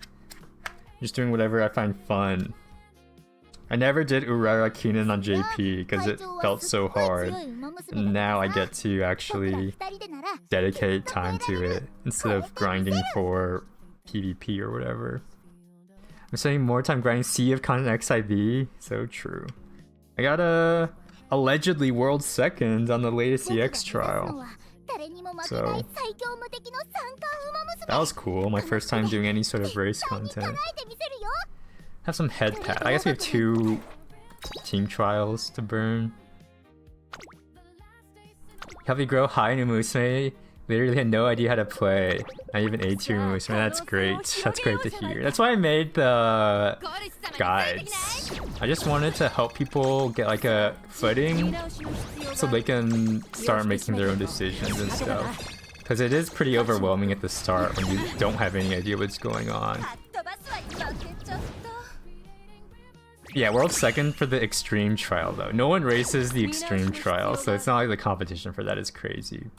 Just doing whatever I find fun. I never did Urara Kinen on JP because it felt so hard. And now I get to actually dedicate time to it instead of grinding for PvP or whatever. I'm spending more time grinding Sea of Content XIV. So true. I got a allegedly world second on the latest EX trial. So that was cool. My first time doing any sort of race content. Have some head pad. I guess we have 2 team trials to burn. Help me grow high in Musume. Literally had no idea how to play. Not even A2 Musume. That's great. That's great to hear. That's why I made the guides. I just wanted to help people get like a footing so they can start making their own decisions and stuff. Because it is pretty overwhelming at the start when you don't have any idea what's going on. Yeah, world second for the extreme trial though. No one races the extreme trial, so it's not like the competition for that is crazy.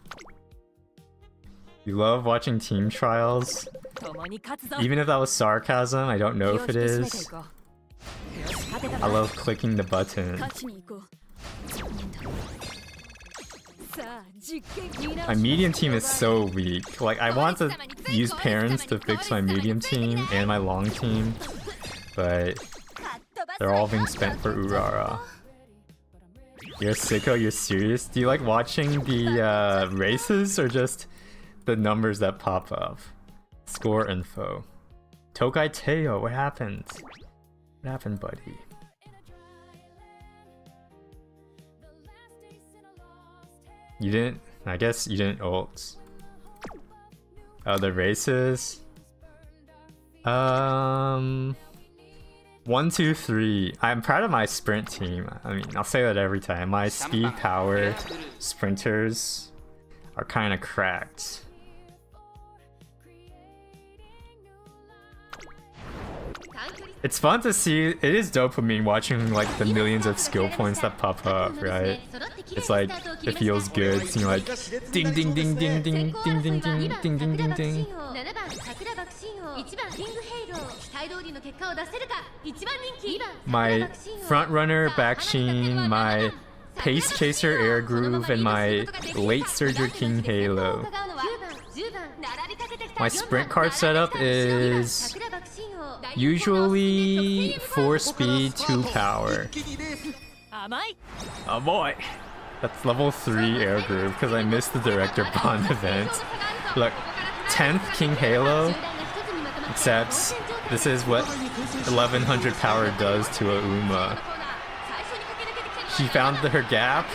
You love watching team trials? Even if that was sarcasm, I don't know if it is. I love clicking the button. My medium team is so weak. Like, I want to use parents to fix my medium team and my long team, but they're all being spent for Urara. You're a sicko, you're serious? Do you like watching the races or just the numbers that pop up? Score info. Tokai Teo, what happened? What happened, buddy? You didn't? I guess you didn't ult. Oh, the races? 1, 2, 3. I'm proud of my sprint team. I mean, I'll say that every time. My speed power sprinters are kind of cracked. It's fun to see. It is dopamine watching like the millions of skill points that pop up, right? It's like it feels good seeing like ding ding ding ding ding ding ding ding ding ding ding ding. My front runner back sheen, my pace chaser air groove, and my late surger king halo. My sprint card setup is usually 4 speed, 2 power. Oh boy! That's level 3 air groove because I missed the director bond event. Look, 10th King Halo, except this is what 1100 power does to a Uma. She found her gap,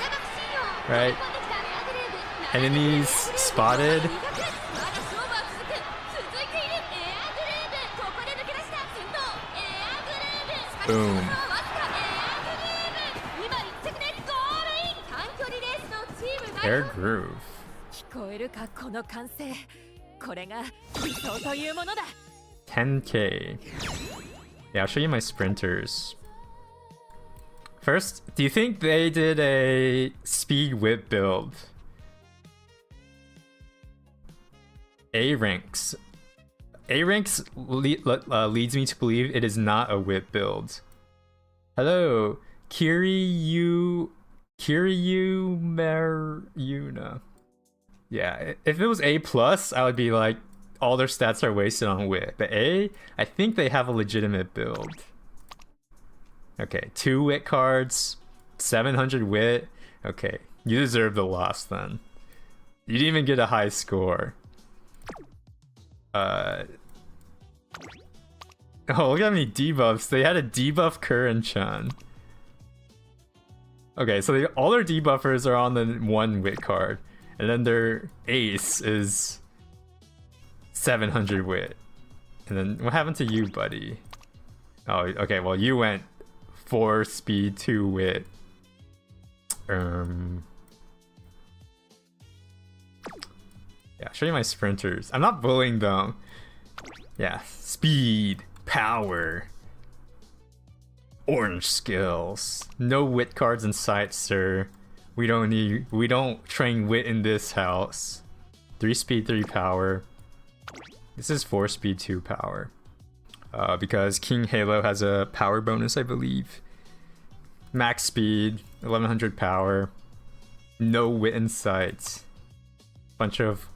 right? Enemies spotted. Boom. Air groove. 10k. Yeah, I'll show you my sprinters. First, do you think they did a speed whip build? A ranks. A ranks leads me to believe it is not a whip build. Hello, Kiryu Maruna. Yeah, if it was A+, I would be like, all their stats are wasted on wit. But A, I think they have a legitimate build. Okay, 2 wit cards, 700 wit. Okay, you deserve the loss then. You didn't even get a high score. Oh, look at how many debuffs. They had a debuff Curran-chan. Okay, so all their debuffers are on the 1 wit card, and then their ace is 700 wit. And then what happened to you, buddy? Oh, okay, well you went 4 speed, 2 wit. Yeah, show you my sprinters. I'm not bullying them. Yeah, speed, power, orange skills. No wit cards in sight, sir. We don't train wit in this house. 3 speed, 3 power. This is 4 speed, 2 power. Because King Halo has a power bonus, I believe. Max speed, 1100 power. No wit in sight. Bunch of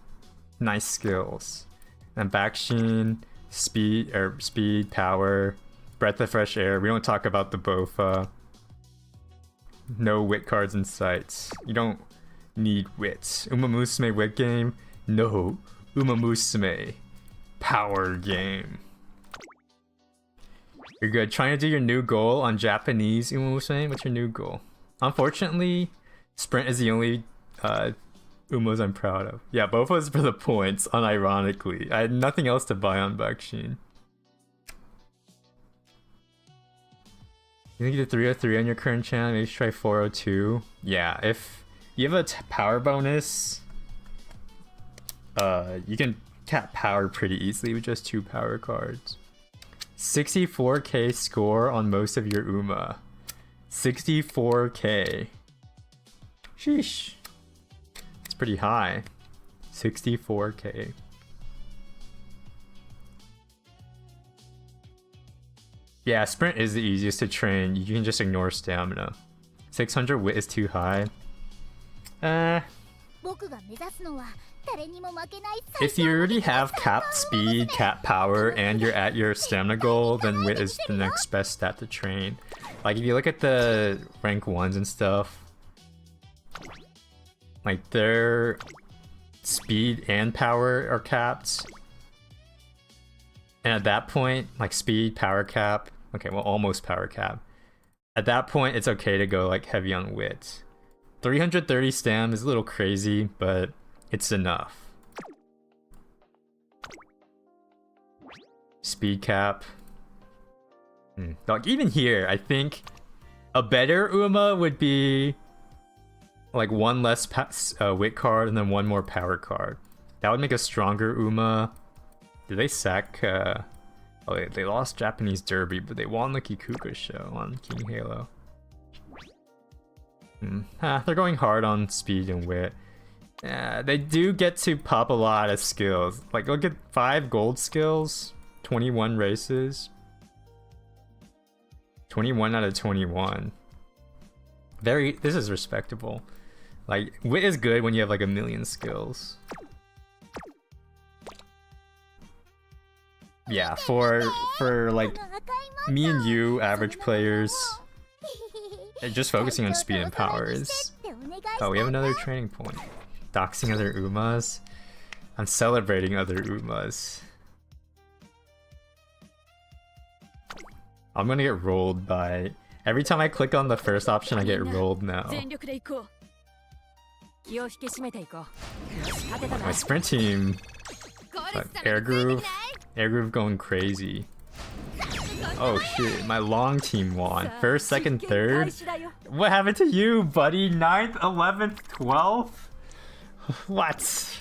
nice skills. And Bakshin, speed, power, breath of fresh air. We don't talk about the Bofa. No wit cards in sight. You don't need wit. Uma Musume wit game? No. Uma Musume power game. You're good. Trying to do your new goal on Japanese, Uma Musume? What's your new goal? Unfortunately, sprint is the only Umos I'm proud of. Yeah, both was for the points, unironically. I had nothing else to buy on Bakshin. You think you did 303 on your current channel? Maybe try 402. Yeah, if you have a power bonus, you can cap power pretty easily with just 2 power cards. 64k score on most of your Uma. 64k. Sheesh. It's pretty high. 64k. Yeah, sprint is the easiest to train. You can just ignore stamina. 600 wit is too high. If you already have capped speed, capped power, and you're at your stamina goal, then wit is the next best stat to train. Like if you look at the rank 1s and stuff, like their speed and power are capped. And at that point, like speed, power cap, okay, well almost power cap. At that point, it's okay to go like heavy on wit. 330 stam is a little crazy, but it's enough. Speed cap. Like even here, I think a better Uma would be like 1 less wit card and then 1 more power card. That would make a stronger Uma. Did they sack? Oh, they lost Japanese Derby, but they won the Kikuka show on King Halo. They're going hard on speed and wit. They do get to pop a lot of skills. Like, look at 5 gold skills, 21 races. 21 out of 21. This is respectable. Like, wit is good when you have like 1,000,000 skills. Yeah, for like me and you, average players, just focusing on speed and power is... Oh, we have another training point. Doxing other Umas. I'm celebrating other Umas. I'm gonna get rolled by... Every time I click on the first option, I get rolled now. My sprint team... Air Groove going crazy. Oh shit, my long team won. First, second, third? What happened to you, buddy? 9th, 11th, 12th? What?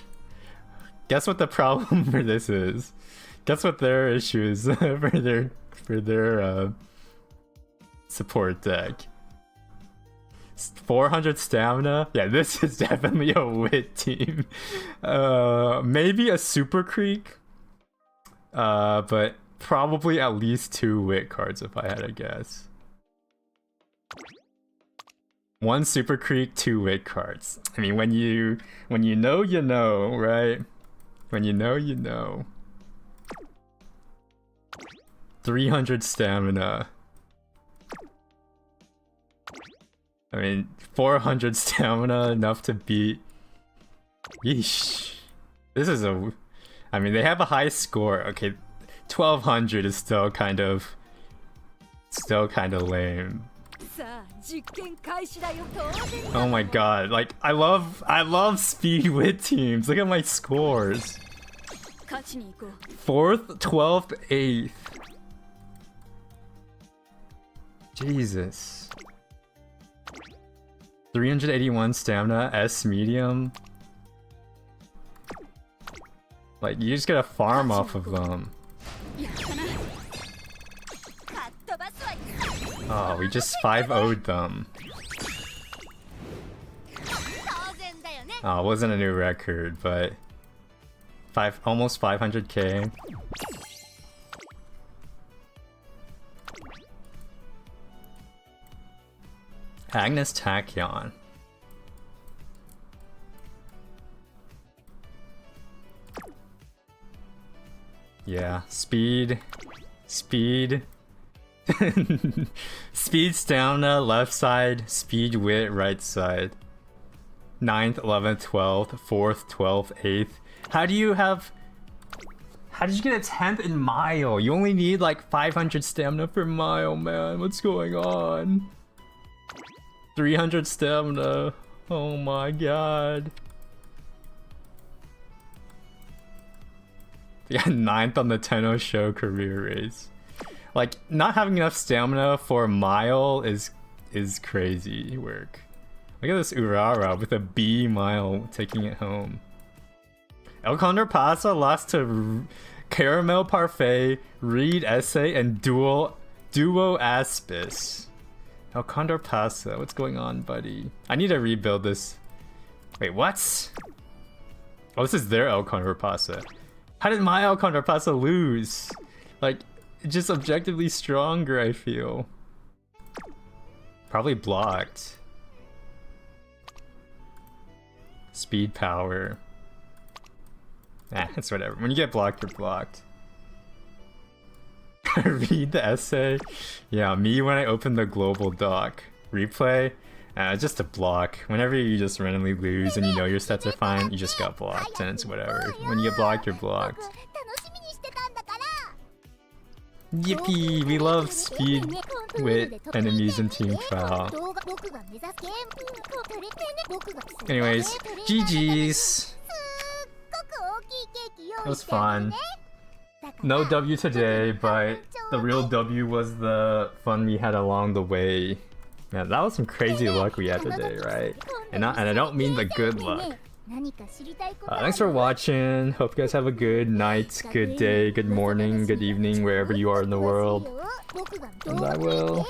Guess what the problem for this is? Guess what their issue is for their support deck? 400 stamina? Yeah, this is definitely a wit team. Maybe a Super Creek? But probably at least 2 wit cards if I had to guess. 1 Super Creek, 2 wit cards. I mean, when you know, you know, right? When you know, you know. 300 stamina. I mean, 400 stamina, enough to beat... Yeesh. This is a... I mean, they have a high score. Okay, 1200 is still kind of lame. Oh my god, like I love speed wit teams. Look at my scores. 4th, 12th, 8th. Jesus. 381 stamina, S medium. Like you just gotta farm off of them. Oh, we just 5-0'd them. Oh, it wasn't a new record, but almost 500k. Agnes Tachyon. Yeah, speed. Speed, stamina, left side, speed, wit, right side. 9th, 11th, 12th, 4th, 12th, 8th. How did you get a 10th in mile? You only need like 500 stamina per mile, man. What's going on? 300 stamina. Oh my god. Yeah, 9th on the Tenno Show career race. Like, not having enough stamina for a mile is crazy work. Look at this Urara with a B mile taking it home. El Condor Pasa lost to Caramel Parfait, Reed Essay, and Duo Aspis. El Condor Pasa, what's going on, buddy? I need to rebuild this. Wait, what? Oh, this is their El Condor Pasa. How did my El Condor Pasa lose? Like, just objectively stronger, I feel. Probably blocked. Speed power. It's whatever. When you get blocked, you're blocked. Read the essay. Yeah, me when I open the global doc. Replay. Just a block. Whenever you just randomly lose and you know your stats are fine, you just got blocked and it's whatever. When you get blocked, you're blocked. Yippee! We love speed, wit, enemies, and team trial. Anyways, GG's. It was fun. No W today, but the real W was the fun we had along the way. Man, that was some crazy luck we had today, right? And I don't mean the good luck. Thanks for watching. Hope you guys have a good night, good day, good morning, good evening, wherever you are in the world. And I will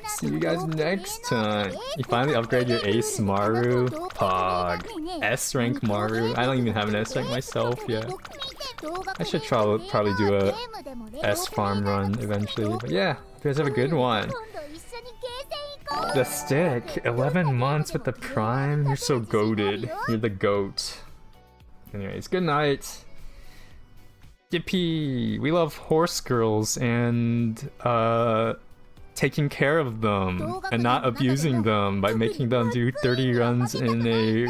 see you guys next time. You finally upgrade your Ace Maru. Pog. S rank Maru. I don't even have an S rank myself yet. I should probably do a S farm run eventually. But yeah, you guys have a good one. The stick, 11 months with the prime. You're so goated. You're the goat. Anyways, good night. Yippee! We love horse girls and taking care of them and not abusing them by making them do 30 runs in a